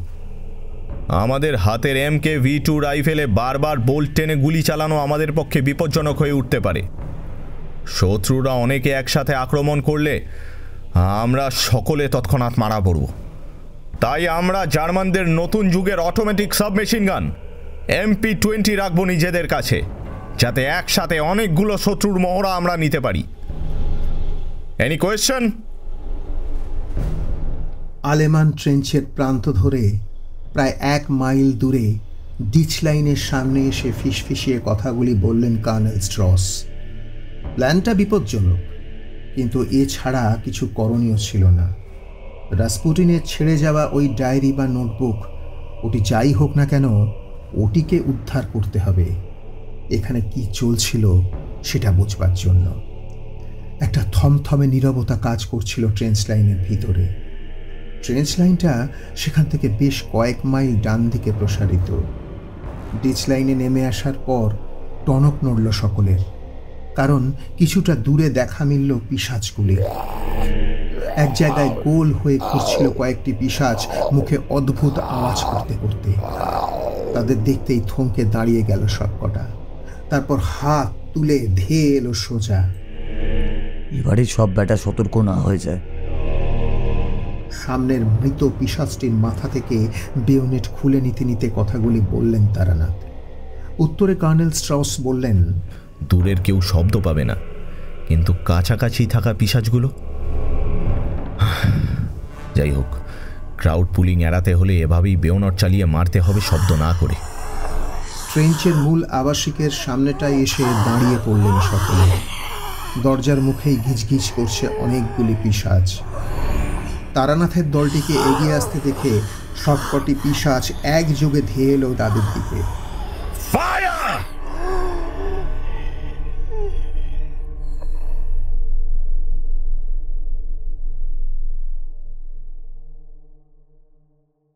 আমাদের হাতের MK-V2 রাইফেলে বারবার বোল্ট টেনে গুলি চালানো আমাদের পক্ষে বিপজ্জনক হয়ে উঠতে পারে। শত্রুরা অনেকে একসাথে আক্রমণ করলে আমরা সকলে তৎক্ষণাৎ মারা পড়ব। তাই আমরা জার্মানদের নতুন যুগের অটোমেটিক সাবমেশিন গান MP-20 রাখবো নিজেদের কাছে, যাতে একসাথে অনেকগুলো শত্রুর মহড়া আমরা নিতে পারি। Any question? আলেমান ট্রেঞ্চের প্রান্ত ধরে প্রায় 1 মাইল দূরে ডিচ লাইনের সামনে এসে ফিসফিসিয়ে কথাগুলি বললেন কর্নেল স্ট্রস। প্ল্যানটা বিপজ্জনক, কিন্তু এছাড়া কিছু করণীয় ছিল না। রাসপুটিনের ছেড়ে যাওয়া ওই ডায়েরি বা নোটবুক, ওটি যাই হোক না কেন, ওটিকে উদ্ধার করতে হবে এখানে কি চলছিল সেটা বুঝবার জন্য। একটা থমথমে নীরবতা কাজ করছিল ট্রেঞ্চ লাইনের ভিতরে। ট্রেঞ্চ লাইনটা সেখান থেকে বেশ কয়েক মাইল ডান দিকে প্রসারিত। ডিচ লাইনে নেমে আসার পর টনক নড়ল সকলের, কারণ কিছুটা দূরে দেখা মিলল পিশাচগুলি। এক জায়গায় গোল হয়ে ঘুরছিল কয়েকটি পিশাচ, মুখে অদ্ভুত আওয়াজ করতে করতে। তাদের দেখতেই থমকে দাঁড়িয়ে গেল সবকটা, তারপর হাত তুলে ধেয়ে এলো সোজা। এবারে সব ব্যাটা সতর্ক না হয়ে যায়। সামনের মৃত পিশাচটির মাথা থেকে বেয়োনেট খুলে নিতে নিতে কথাগুলি বললেন তারানাথ। উত্তরে কর্নেল স্ট্রাউস বললেন, দূরের কেউ শব্দ পাবে না, কিন্তু কাছাকাছি থাকা পিশাচগুলো। যাই হোক, ক্রাউড পুলিং এড়াতে হলে এভাবেই বেয়োনেট চালিয়ে মারতে হবে শব্দ না করে। ট্রেঞ্চের মূল আবাসিকের সামনেটায় এসে দাঁড়িয়ে পড়লেন সকলে। দরজার মুখেই গিজগিজ করছে অনেকগুলি পিশাচ। তারানাথের দলটিকে এগিয়ে আসতে দেখে সবকটি পিশাচ একযোগে ধেয়ে এলো তাদের দিকে।